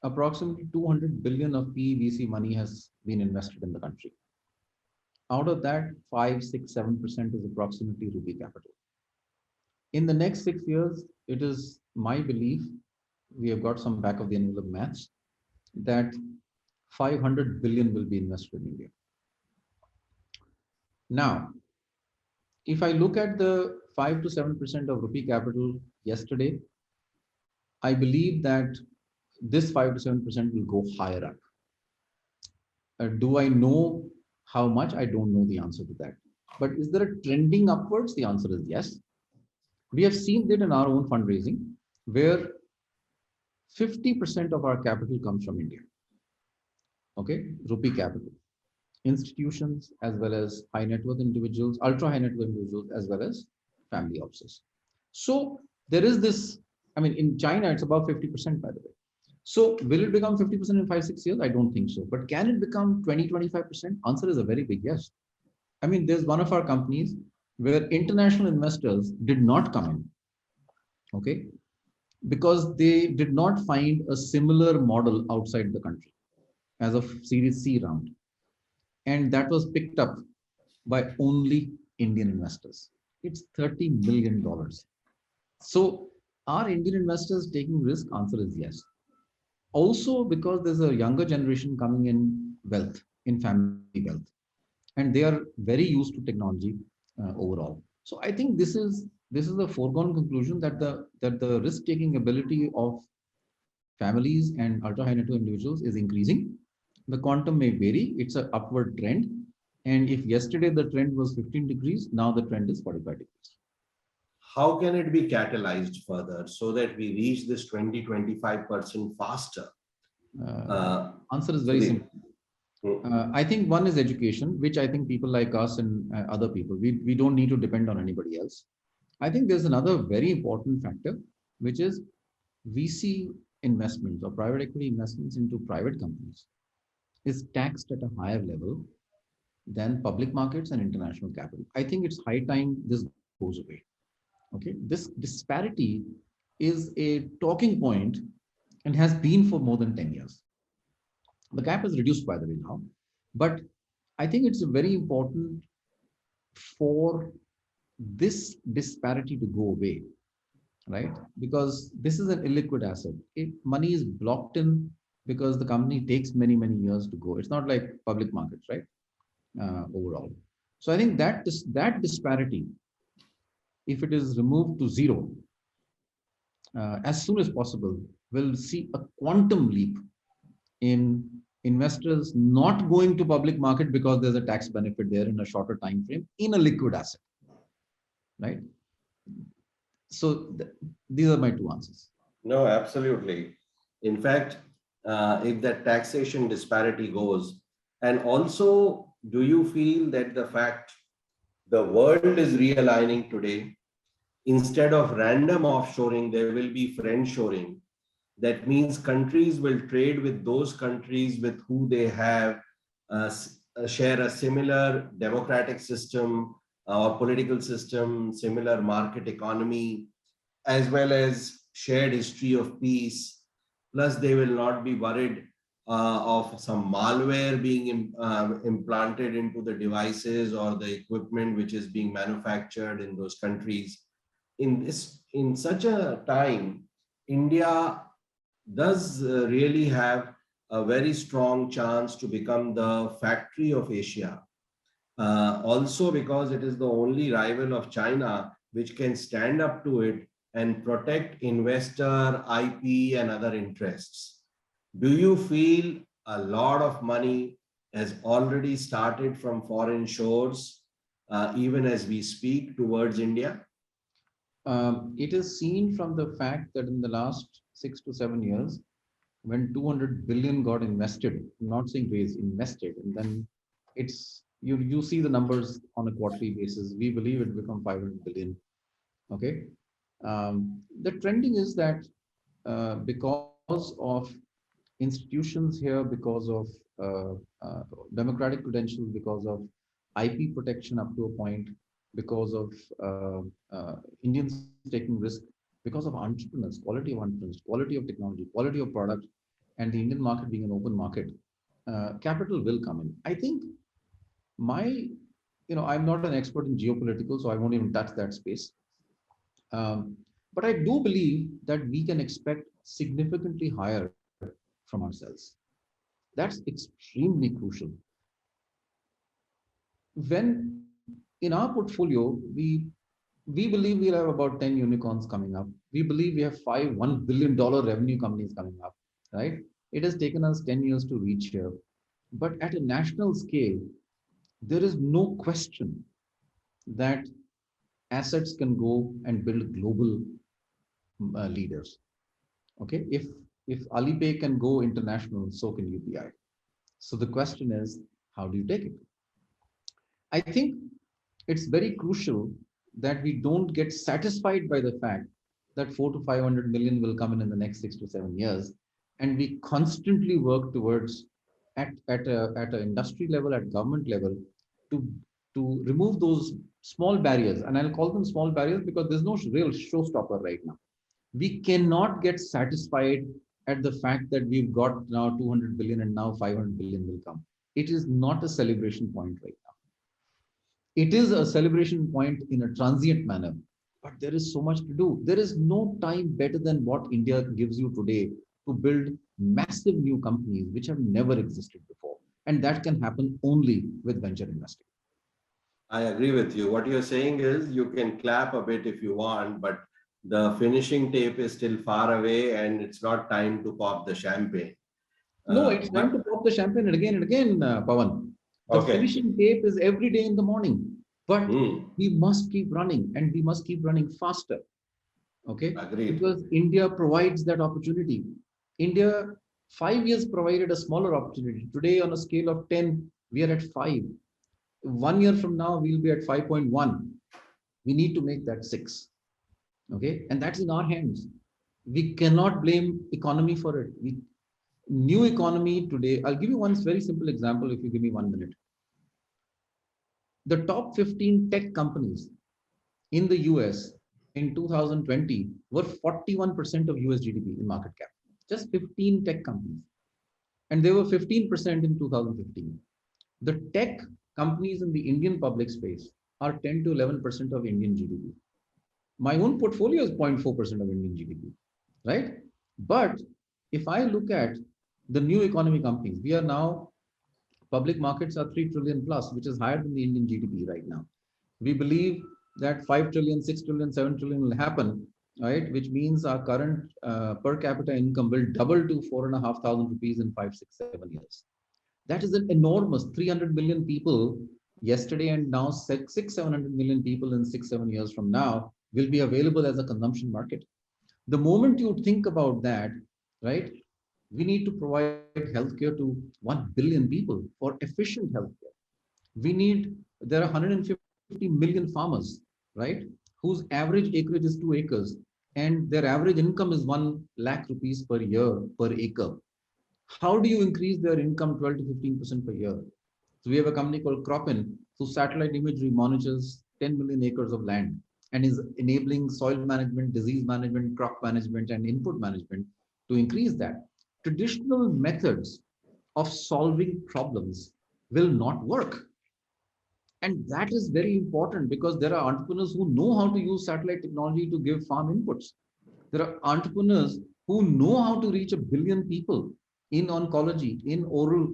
approximately 200 billion of PEVC money has been invested in the country. Out of that, 5, 6, 7% is approximately rupee capital. In the next 6 years, it is my belief, we have got some back of the envelope maths, that 500 billion will be invested in India. Now, if I look at the 5 to 7% of rupee capital yesterday, I believe that this 5 to 7% will go higher up. Do I know how much? I don't know the answer to that. But is there a trending upwards? The answer is yes. We have seen that in our own fundraising, where 50% of our capital comes from India. Okay, rupee capital. Institutions, as well as high net worth individuals, ultra high net worth individuals, as well as family offices. So there is this, in China, it's about 50%, by the way. So will it become 50% in 5, 6 years? I don't think so. But can it become 20, 25%? Answer is a very big yes. There's one of our companies where international investors did not come in, okay, because they did not find a similar model outside the country as of Series C round. And that was picked up by only Indian investors. It's $30 million. So are Indian investors taking risk? Answer is yes. Also, because there's a younger generation coming in wealth, in family wealth, and they are very used to technology overall. So I think this is a foregone conclusion that the risk-taking ability of families and ultra high net worth individuals is increasing. The quantum may vary. It's an upward trend. And if yesterday the trend was 15 degrees, now the trend is 45 degrees. How can it be catalyzed further so that we reach this 20-25% faster? Answer is very simple. I think one is education, which I think people like us and other people, we don't need to depend on anybody else. I think there's another very important factor, which is VC investments or private equity investments into private companies is taxed at a higher level than public markets and international capital. I think it's high time this goes away. Okay, this disparity is a talking point and has been for more than 10 years. The gap is reduced, by the way, now, but I think it's very important for this disparity to go away, right? Because this is an illiquid asset. Money is blocked in because the company takes many, many years to go. It's not like public markets, right? Overall. So I think that disparity, if it is removed to zero as soon as possible, we'll see a quantum leap in investors not going to public market because there's a tax benefit there in a shorter time frame in a liquid asset, right? So these are my two answers. No, absolutely. In fact, if that taxation disparity goes, and also, do you feel that the fact the world is realigning today, instead of random offshoring, there will be friendshoring. That means countries will trade with those countries with who they have share a similar democratic system or political system, similar market economy, as well as shared history of peace. Plus, they will not be worried of some malware being implanted into the devices or the equipment which is being manufactured in those countries. In such a time, India does really have a very strong chance to become the factory of Asia. Also because it is the only rival of China which can stand up to it and protect investor, IP, and other interests. Do you feel a lot of money has already started from foreign shores, even as we speak, towards India? It is seen from the fact that in the last 6 to 7 years, when 200 billion got invested, I'm not saying raised, invested, and then it's you see the numbers on a quarterly basis. We believe it become 500 billion. Okay, the trending is that because of institutions here, because of democratic credentials, because of IP protection up to a point, because of Indians taking risk, because of entrepreneurs, quality of technology, quality of product, and the Indian market being an open market, capital will come in. I think I'm not an expert in geopolitical, so I won't even touch that space. But I do believe that we can expect significantly higher from ourselves. That's extremely crucial. When in our portfolio, we believe we'll have about 10 unicorns coming up. We believe we have 5 $1 billion revenue companies coming up, right? It has taken us 10 years to reach here. But at a national scale, there is no question that assets can go and build global leaders. Okay, if Alipay can go international, so can UPI. So the question is, how do you take it? I think it's very crucial that we don't get satisfied by the fact that 4 to 500 million will come in the next 6 to 7 years, and we constantly work towards at an industry level, at government level, to remove those small barriers. And I'll call them small barriers because there's no real showstopper right now. We cannot get satisfied at the fact that we've got now 200 billion and now 500 billion will come. It is not a celebration point right now. It is a celebration point in a transient manner, but there is so much to do. There is no time better than what India gives you today to build massive new companies which have never existed before. And that can happen only with venture investing. I agree with you. What you're saying is you can clap a bit if you want, but the finishing tape is still far away and it's not time to pop the champagne. No, it's time to pop the champagne and again, Pawan. The finishing tape is every day in the morning, but we must keep running and we must keep running faster. Okay. Agreed. Because India provides that opportunity. India 5 years provided a smaller opportunity. Today on a scale of 10, we are at 5. 1 year from now, we'll be at 5.1. We need to make that 6. Okay. And that's in our hands. We cannot blame economy for it. New economy today, I'll give you one very simple example if you give me 1 minute. The top 15 tech companies in the US in 2020 were 41% of US GDP in market cap. Just 15 tech companies. And they were 15% in 2015. The tech companies in the Indian public space are 10 to 11% of Indian GDP. My own portfolio is 0.4% of Indian GDP, right? But if I look at the new economy companies, we are now, public markets are 3 trillion plus, which is higher than the Indian GDP right now. We believe that 5 trillion, 6 trillion, 7 trillion will happen, right? Which means our current per capita income will double to 4,500 rupees in 5, 6, 7 years. That is an enormous 300 million people yesterday, and now 700 million people in 6-7 years from now will be available as a consumption market. The moment you think about that, right, we need to provide healthcare to 1 billion people for efficient healthcare. There are 150 million farmers, right, whose average acreage is 2 acres, and their average income is 1 lakh rupees per year per acre. How do you increase their income 12 to 15% per year? So we have a company called Cropin, whose satellite imagery monitors 10 million acres of land and is enabling soil management, disease management, crop management, and input management to increase that. Traditional methods of solving problems will not work. And that is very important because there are entrepreneurs who know how to use satellite technology to give farm inputs. There are entrepreneurs who know how to reach 1 billion people in oncology, in oral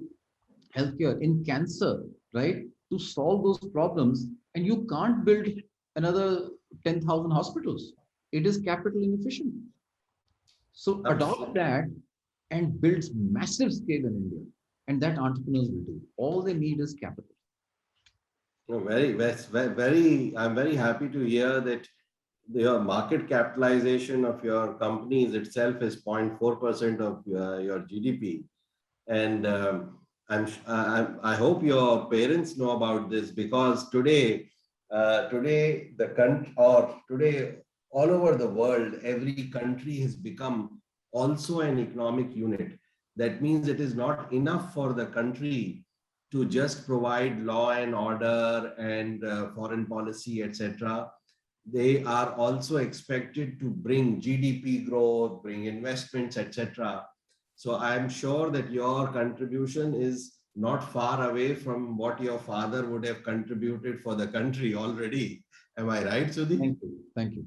healthcare, in cancer, right? To solve those problems. And you can't build another 10,000 hospitals. It is capital inefficient. So adopt that and builds massive scale in India. And that entrepreneurs will do. All they need is capital. No, very, I'm very happy to hear that your market capitalization of your companies itself is 0.4% of your GDP. And I hope your parents know about this, because today the country, or today all over the world, every country has become also an economic unit. That means it is not enough for the country to just provide law and order and foreign policy, etc. They are also expected to bring GDP growth, bring investments, etc. So I'm sure that your contribution is not far away from what your father would have contributed for the country already. Am I right, Sudhi? Thank you. Thank you.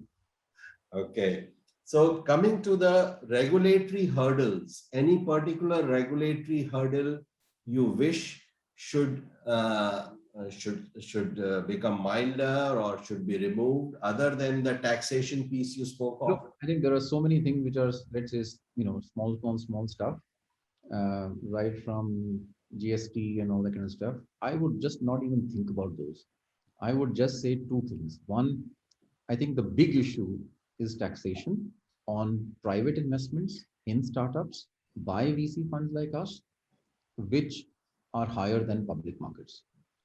Okay. So coming to the regulatory hurdles, any particular regulatory hurdle you wish should become milder or should be removed, other than the taxation piece you spoke of? Look, I think there are so many things which are, let's say, small stuff, right from GST and all that kind of stuff. I would just not even think about those. I would just say two things. One, I think the big issue is taxation on private investments in startups by VC funds like us, which are higher than public markets.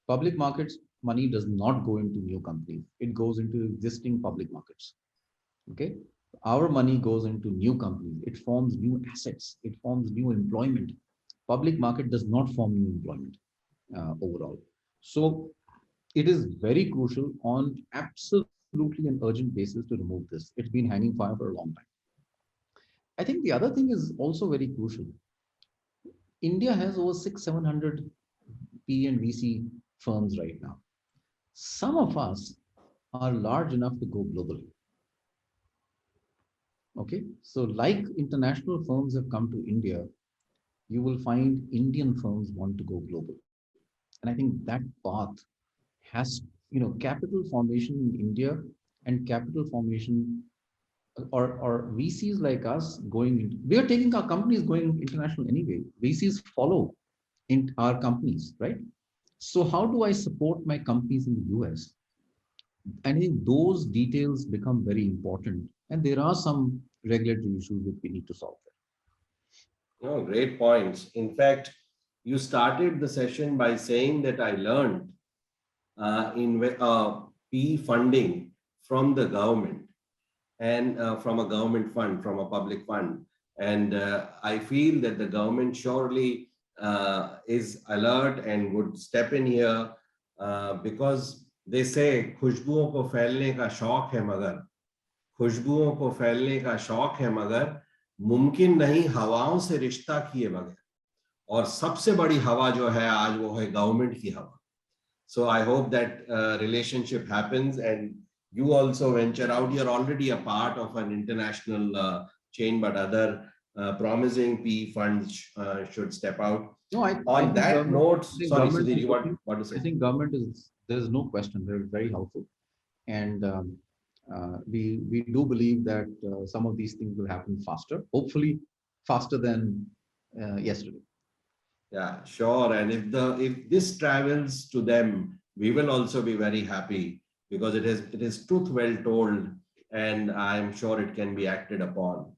Public markets money does not go into new companies. It goes into existing public markets. Okay. Our money goes into new companies. It forms new assets. It forms new employment. Public market does not form new employment overall. So it is very crucial on absolutely an urgent basis to remove this. It's been hanging fire for a long time. I think the other thing is also very crucial. India has over 600-700 P and VC firms right now. Some of us are large enough to go global. Okay, so like international firms have come to India, you will find Indian firms want to go global. And I think that path has, capital formation in India and capital formation or VCs like us going into, we are taking our companies going international anyway. VCs follow in our companies, right? So how do I support my companies in the US? I think those details become very important. And there are some regulatory issues that we need to solve there. No, great points. In fact, you started the session by saying that I learned in PE funding from the government and from a government fund, from a public fund. And I feel that the government surely is alert and would step in here because they say खुशबुओं को फैलने का शौक है मगर खुशबुओं को फैलने का शौक है मगर मुमकिन नहीं हवाओं से रिश्ता किए बगैर और सबसे बड़ी हवा जो है आज वो है गवर्नमेंट की हवा. So I hope that relationship happens and you also venture out. You're already a part of an international chain, but other promising PE funds should step out. No, on that note, sorry, Sudhir, you want to say? I think government there's no question, they're very helpful. And we do believe that some of these things will happen faster, hopefully faster than yesterday. Yeah, sure. And if this travels to them, we will also be very happy because it is truth well told, and I'm sure it can be acted upon.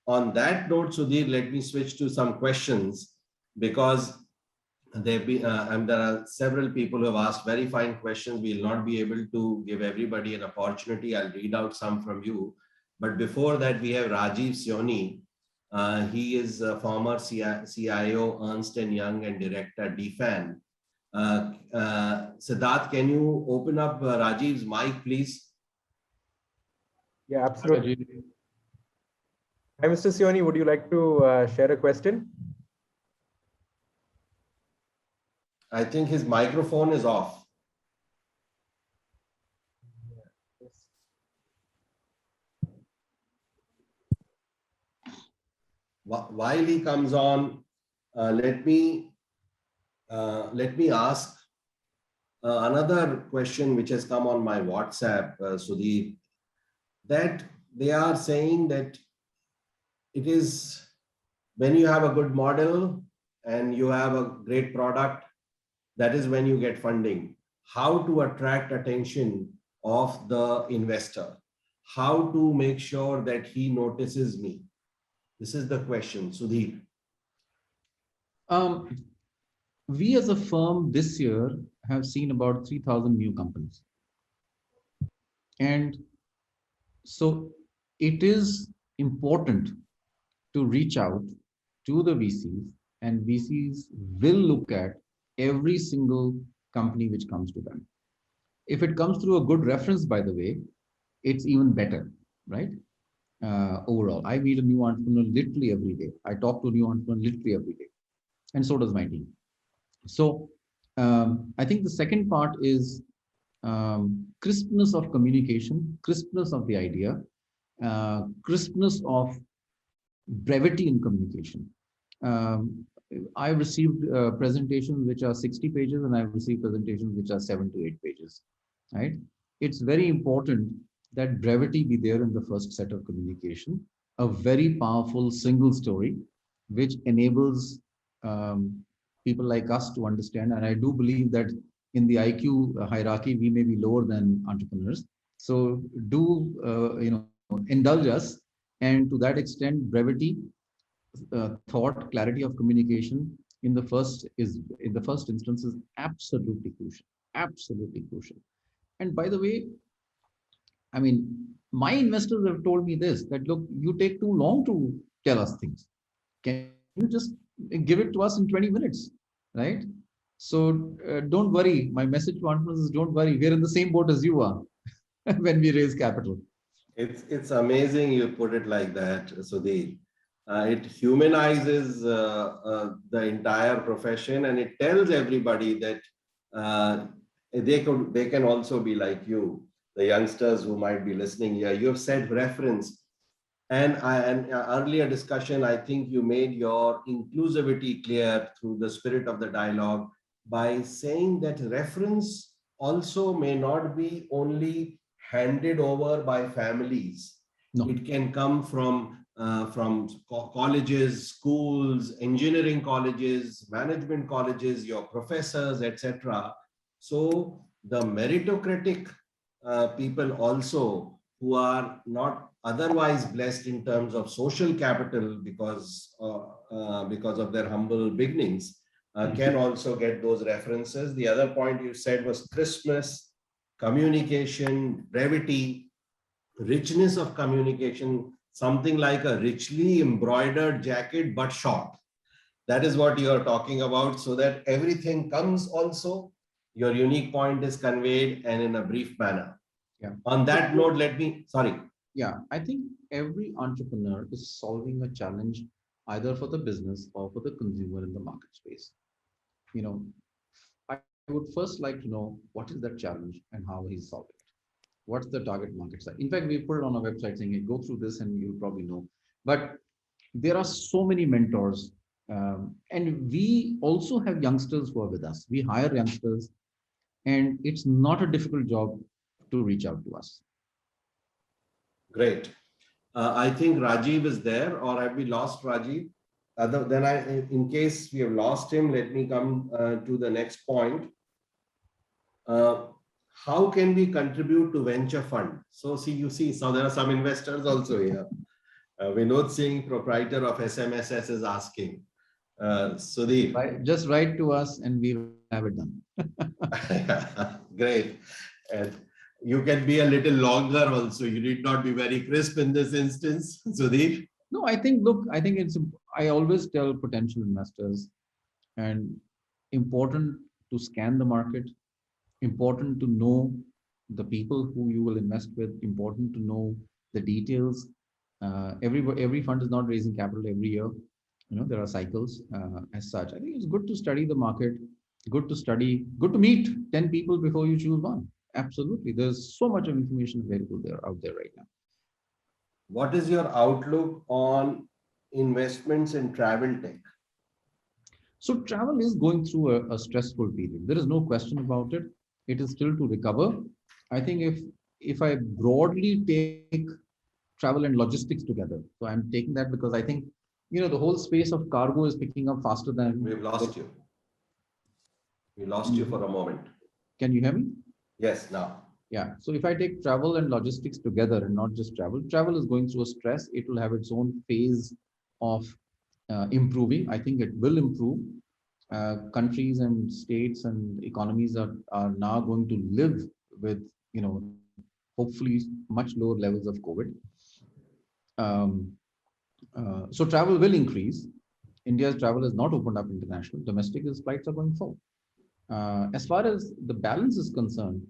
On that note, Sudhir, let me switch to some questions because and there are several people who have asked very fine questions. We'll not be able to give everybody an opportunity. I'll read out some from you. But before that, we have Rajiv Sioni. He is a former CIO, Ernst & Young, and director, DFAN. Siddharth, can you open up Rajiv's mic, please? Yeah, absolutely. Hi, Mr. Sioni, would you like to share a question? I think his microphone is off. While he comes on, let me ask another question which has come on my WhatsApp, Sudhir, that they are saying that it is when you have a good model and you have a great product, that is when you get funding. How to attract attention of the investor? How to make sure that he notices me? This is the question, Sudhir. We as a firm this year have seen about 3,000 new companies. And so it is important to reach out to the VCs, and VCs will look at every single company which comes to them. If it comes through a good reference, by the way, it's even better, right? Overall, I meet a new entrepreneur literally every day. I talk to a new entrepreneur literally every day, and so does my team. So I think the second part is crispness of communication, crispness of the idea, crispness of brevity in communication. I've received presentations which are 60 pages, and I've received presentations which are 7 to 8 pages, right? It's very important that brevity be there in the first set of communication, a very powerful single story, which enables people like us to understand. And I do believe that in the IQ hierarchy, we may be lower than entrepreneurs. So do indulge us. And to that extent, brevity, thought, clarity of communication in the first instance is absolutely crucial. Absolutely crucial. And by the way, I mean, my investors have told me this, that look, you take too long to tell us things. Can you just give it to us in 20 minutes, right? So don't worry. My message to entrepreneurs is don't worry. We're in the same boat as you are when we raise capital. It's amazing you put it like that, Sudhir. It humanizes the entire profession, and it tells everybody that they can also be like you, the youngsters who might be listening here. You have said reference, and earlier discussion, I think you made your inclusivity clear through the spirit of the dialogue by saying that reference also may not be only handed over by families. No. It can come from colleges, schools, engineering colleges, management colleges, your professors, etc. So the meritocratic people also who are not otherwise blessed in terms of social capital because of their humble beginnings can also get those references. The other point you said was crispness, communication, brevity, richness of communication, something like a richly embroidered jacket, but short. That is what you are talking about, so that everything comes also, your unique point is conveyed and in a brief manner. Yeah. On that note, Yeah, I think every entrepreneur is solving a challenge either for the business or for the consumer in the market space. I would first like to know what is that challenge and how he's solving it. What's the target market size? In fact, we put it on our website saying, hey, go through this and you'll probably know. But there are so many mentors. And we also have youngsters who are with us. We hire youngsters, and it's not a difficult job to reach out to us. Great. I think Rajiv is there, or have we lost Rajiv? then in case we have lost him, let me come to the next point. How can we contribute to venture fund? So so there are some investors also here. Vinod Singh, proprietor of SMSS, is asking. Sudeep. Just write to us and we will have it done. Great. And you can be a little longer also. You need not be very crisp in this instance, Sudeep. No, I think, look, I always tell potential investors, and important to scan the market, important to know the people who you will invest with, important to know the details. Every fund is not raising capital every year. There are cycles as such. I think it's good to study the market, good to meet 10 people before you choose one. Absolutely. There's so much of information available out there right now. What is your outlook on investments in travel tech? So travel is going through a stressful period. There is no question about it. It is still to recover. I think if I broadly take travel and logistics together, so I'm taking that because I think, the whole space of cargo is picking up faster than. We've lost you. We lost you for a moment. Can you hear me? Yes, now. Yeah. So if I take travel and logistics together and not just travel is going through a stress. It will have its own phase of improving. I think it will improve. Countries and states and economies are now going to live with, hopefully much lower levels of COVID. So travel will increase. India's travel is not opened up international. Domestic flights are going full. As far as the balance is concerned,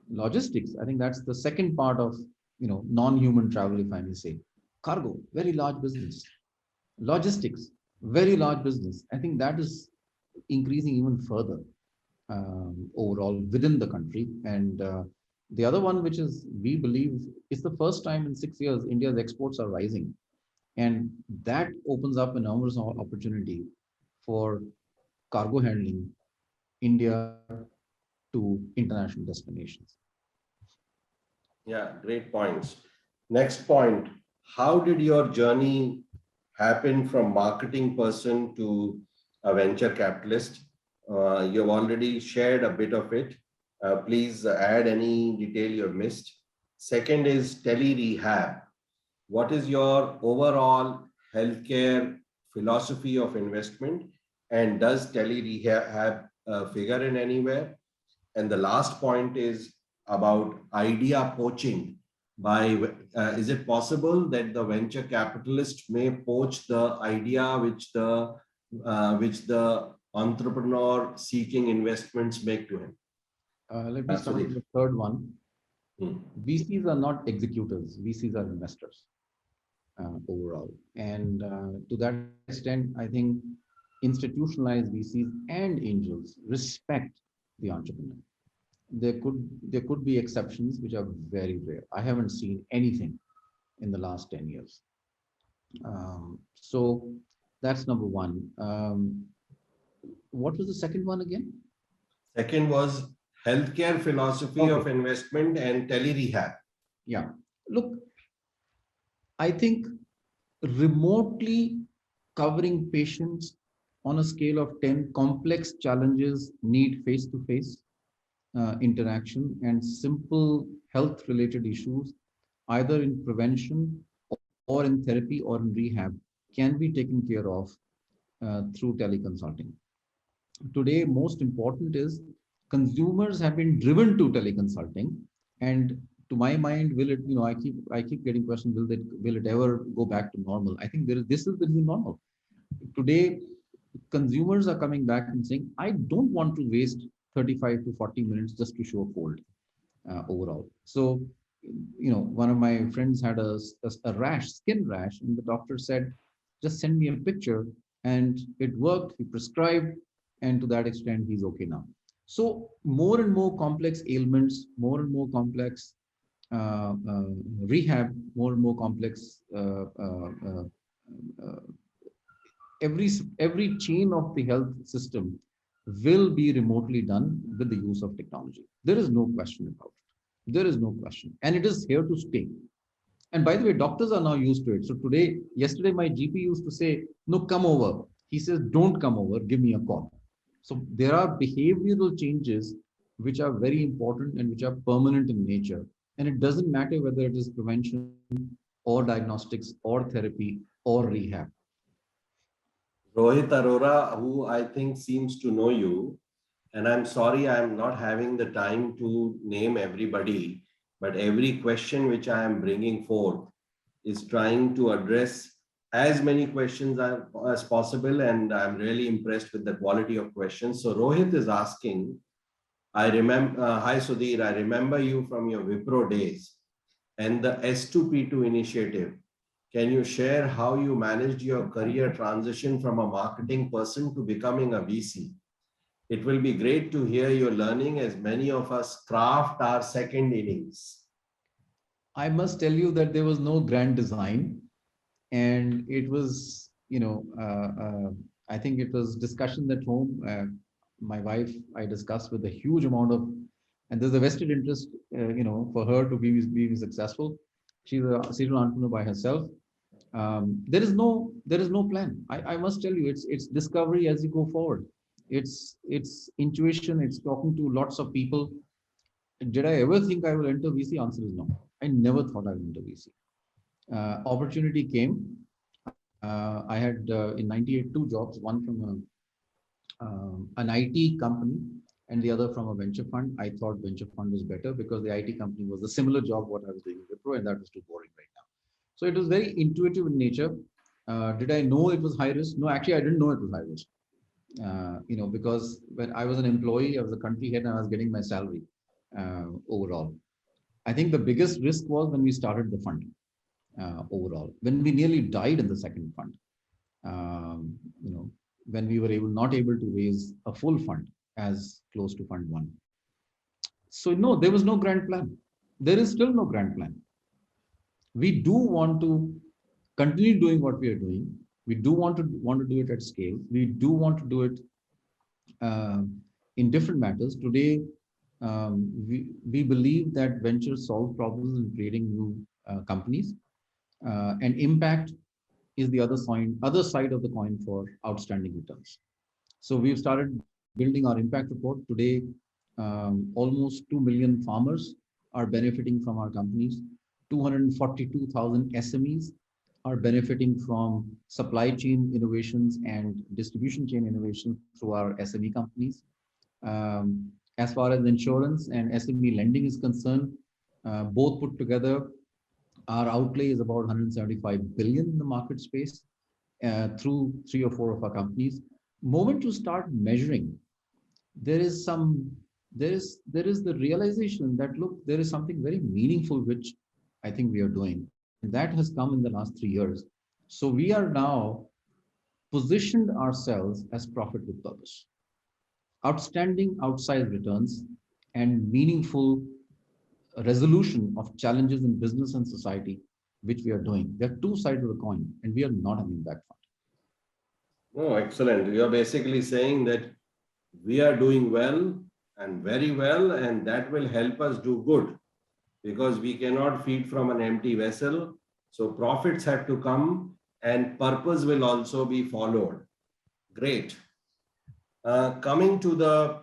logistics, I think that's the second part of, non-human travel, if I may say. Cargo, very large business. Logistics, very large business. I think that is increasing even further overall within the country. And the other one, which is, we believe, is the first time in 6 years, India's exports are rising. And that opens up enormous opportunity for cargo handling India to international destinations. Yeah, great points. Next point, how did your journey happen from marketing person to a venture capitalist? You've already shared a bit of it. Please add any detail you've missed. Second is tele-rehab. What is your overall healthcare philosophy of investment? And does tele-rehab figure in anywhere? And the last point is about idea poaching. Is it possible that the venture capitalist may poach the idea which the entrepreneur seeking investments make to him? Let me start with the third one. VCs are not executors. VCs are investors overall. And to that extent, I think institutionalized VCs and angels respect the entrepreneur. There could be exceptions which are very rare. I haven't seen anything in the last 10 years. So that's number one. What was the second one again? Second was healthcare philosophy of investment and tele-rehab. Yeah. Look, I think remotely covering patients on a scale of 10 complex challenges need face-to-face interaction, and simple health related issues, either in prevention or in therapy or in rehab, can be taken care of through teleconsulting. Today, most important is consumers have been driven to teleconsulting, and to my mind, will it, I keep getting questions, will it ever go back to normal? I think this is the new normal. Today, consumers are coming back and saying, I don't want to waste 35 to 40 minutes just to show a cold overall. So, one of my friends had a rash, skin rash, and the doctor said, just send me a picture, and it worked. He prescribed, and to that extent, he's okay now. So more and more complex ailments, more and more complex rehab, more and more complex every chain of the health system will be remotely done with the use of technology. There is no question about it. There is no question. And it is here to stay. And by the way, doctors are now used to it. So yesterday, my GP used to say, no, come over. He says, don't come over, give me a call. So there are behavioral changes which are very important and which are permanent in nature. And it doesn't matter whether it is prevention or diagnostics or therapy or rehab. Rohit Arora, who I think seems to know you, and I'm sorry I'm not having the time to name everybody, but every question which I am bringing forth is trying to address as many questions as possible, and I'm really impressed with the quality of questions. So Rohit is asking, I remember, hi Sudhir, I remember you from your Wipro days and the S2P2 initiative. Can you share how you managed your career transition from a marketing person to becoming a VC? It will be great to hear your learning as many of us craft our second innings. I must tell you that there was no grand design, and it was, I think it was discussions at home. My wife, I discussed with a huge amount of, and there's a vested interest, for her to be successful. She's a serial entrepreneur by herself. There is no plan. I must tell you, it's discovery as you go forward. It's intuition. It's talking to lots of people. Did I ever think I will enter VC? Answer is no. I never thought I would enter VC. Opportunity came. I had in 98 two jobs, one from an IT company and the other from a venture fund. I thought venture fund was better because the IT company was a similar job what I was doing with Wipro, and that was too boring right now. So it was very intuitive in nature. Did I know it was high risk? No, actually, I didn't know it was high risk. Because when I was an employee, I was a country head and I was getting my salary overall. I think the biggest risk was when we started the fund overall, when we nearly died in the second fund. Um, you know, when we were not able to raise a full fund as close to fund one. So no, there was no grand plan. There is still no grand plan. We do want to continue doing what we are doing. We do want to do it at scale. We do want to do it uh, in different matters. Today, we believe that ventures solve problems in creating new companies, and impact is the other side of the coin for outstanding returns. So we've started building our impact report. Today, almost 2 million farmers are benefiting from our companies. 242,000 SMEs are benefiting from supply chain innovations and distribution chain innovations through our SME companies. As far as insurance and SME lending is concerned, both put together, our outlay is about 175 billion in the market space through 3 or 4 of our companies. Moment you start measuring, there is the realization that look, there is something very meaningful which I think we are doing, and that has come in the last 3 years. So we are now positioned ourselves as profit with purpose, outstanding outsized returns, and meaningful resolution of challenges in business and society, which we are doing. There are two sides of the coin, and we are not an impact fund. Oh, excellent. You are basically saying that we are doing well and very well, and that will help us do good because we cannot feed from an empty vessel. So profits have to come and purpose will also be followed. Great. Coming to the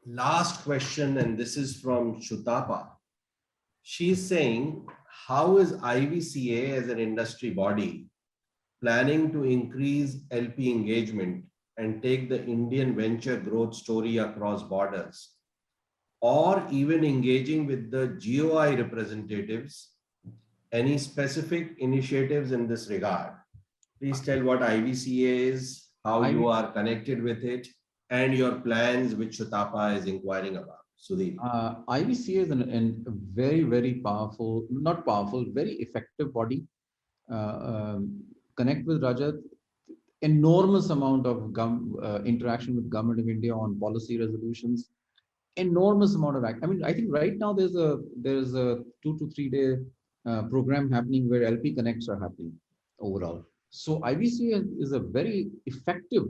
last question, and this is from Shutapa. She's saying, how is IVCA as an industry body planning to increase LP engagement and take the Indian venture growth story across borders, or even engaging with the GOI representatives? Any specific initiatives in this regard? Please tell what IVCA is, how you are connected with it, and your plans which Shutapa is inquiring about. Sudhir. IVCA is a very, very powerful, not powerful, very effective body. Connect with Rajat, enormous amount of interaction with Government of India on policy resolutions, enormous amount of I mean, I think right now there's a 2 to 3 day program happening where LP connects are happening overall. So IVCA is a very effective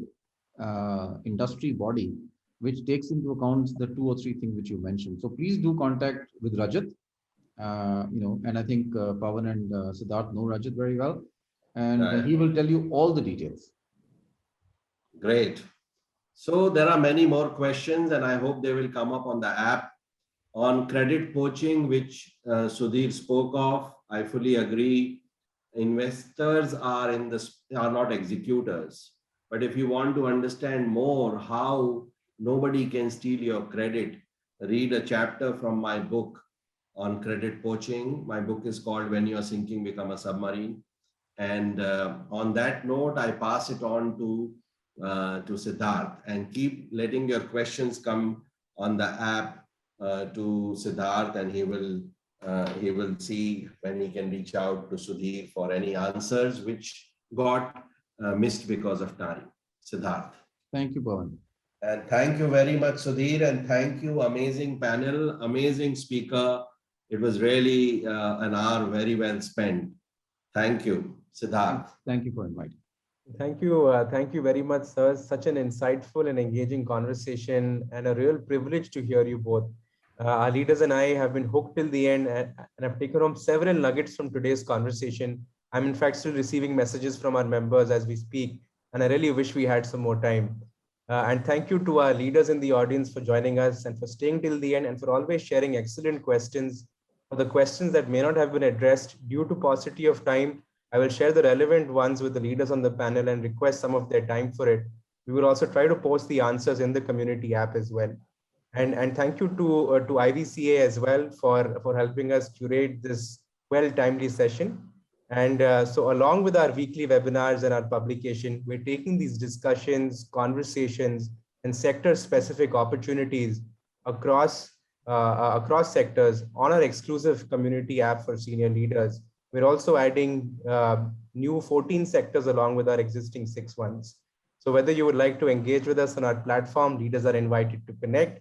industry body which takes into account the 2 or 3 things which you mentioned. So please do contact with Rajat. and I think Pawan and Siddharth know Rajat very well, and Right. he will tell you all the details. Great. So there are many more questions, and I hope they will come up on the app. On credit poaching, which Sudhir spoke of, I fully agree. Investors are not executors. But if you want to understand more how nobody can steal your credit, read a chapter from my book on credit poaching. My book is called When You're Sinking, Become a Submarine. And on that note, I pass it on to Siddharth, and keep letting your questions come on the app to Siddharth, and he will see when he can reach out to Sudhir for any answers which got missed because of time. Siddharth. Thank you, Pawan. And thank you very much, Sudhir, and thank you, amazing panel, amazing speaker. It was really an hour very well spent. Thank you, Siddharth. Thank you for inviting. Thank you very much, sir. Such an insightful and engaging conversation, and a real privilege to hear you both. Our leaders and I have been hooked till the end, and have taken home several nuggets from today's conversation. I'm in fact still receiving messages from our members as we speak, and I really wish we had some more time. And thank you to our leaders in the audience for joining us and for staying till the end, and for always sharing excellent questions. For the questions that may not have been addressed due to paucity of time, I will share the relevant ones with the leaders on the panel and request some of their time for it. We will also try to post the answers in the community app as well. And thank you to IVCA as well for helping us curate this well-timely session. And so along with our weekly webinars and our publication, we're taking these discussions, conversations, and sector-specific opportunities across sectors on our exclusive community app for senior leaders. We're also adding new 14 sectors along with our existing 6 ones. So whether you would like to engage with us on our platform, leaders are invited to connect.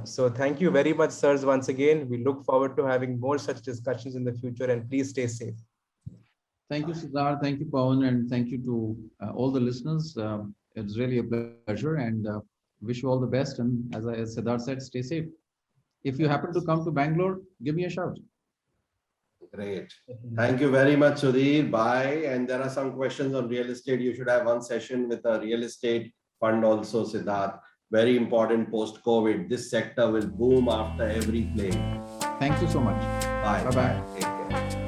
So thank you very much, sirs, once again. We look forward to having more such discussions in the future, and please stay safe. Thank you, Siddharth. Thank you, Pawan, and thank you to all the listeners. It's really a pleasure, and wish you all the best. And as Siddharth said, stay safe. If you happen to come to Bangalore, give me a shout. Great. Thank you very much, Sudhir. Bye. And there are some questions on real estate. You should have one session with a real estate fund also, Siddharth. Very important post-COVID. This sector will boom after every plague. Thank you so much. Bye. Bye-bye. Take care.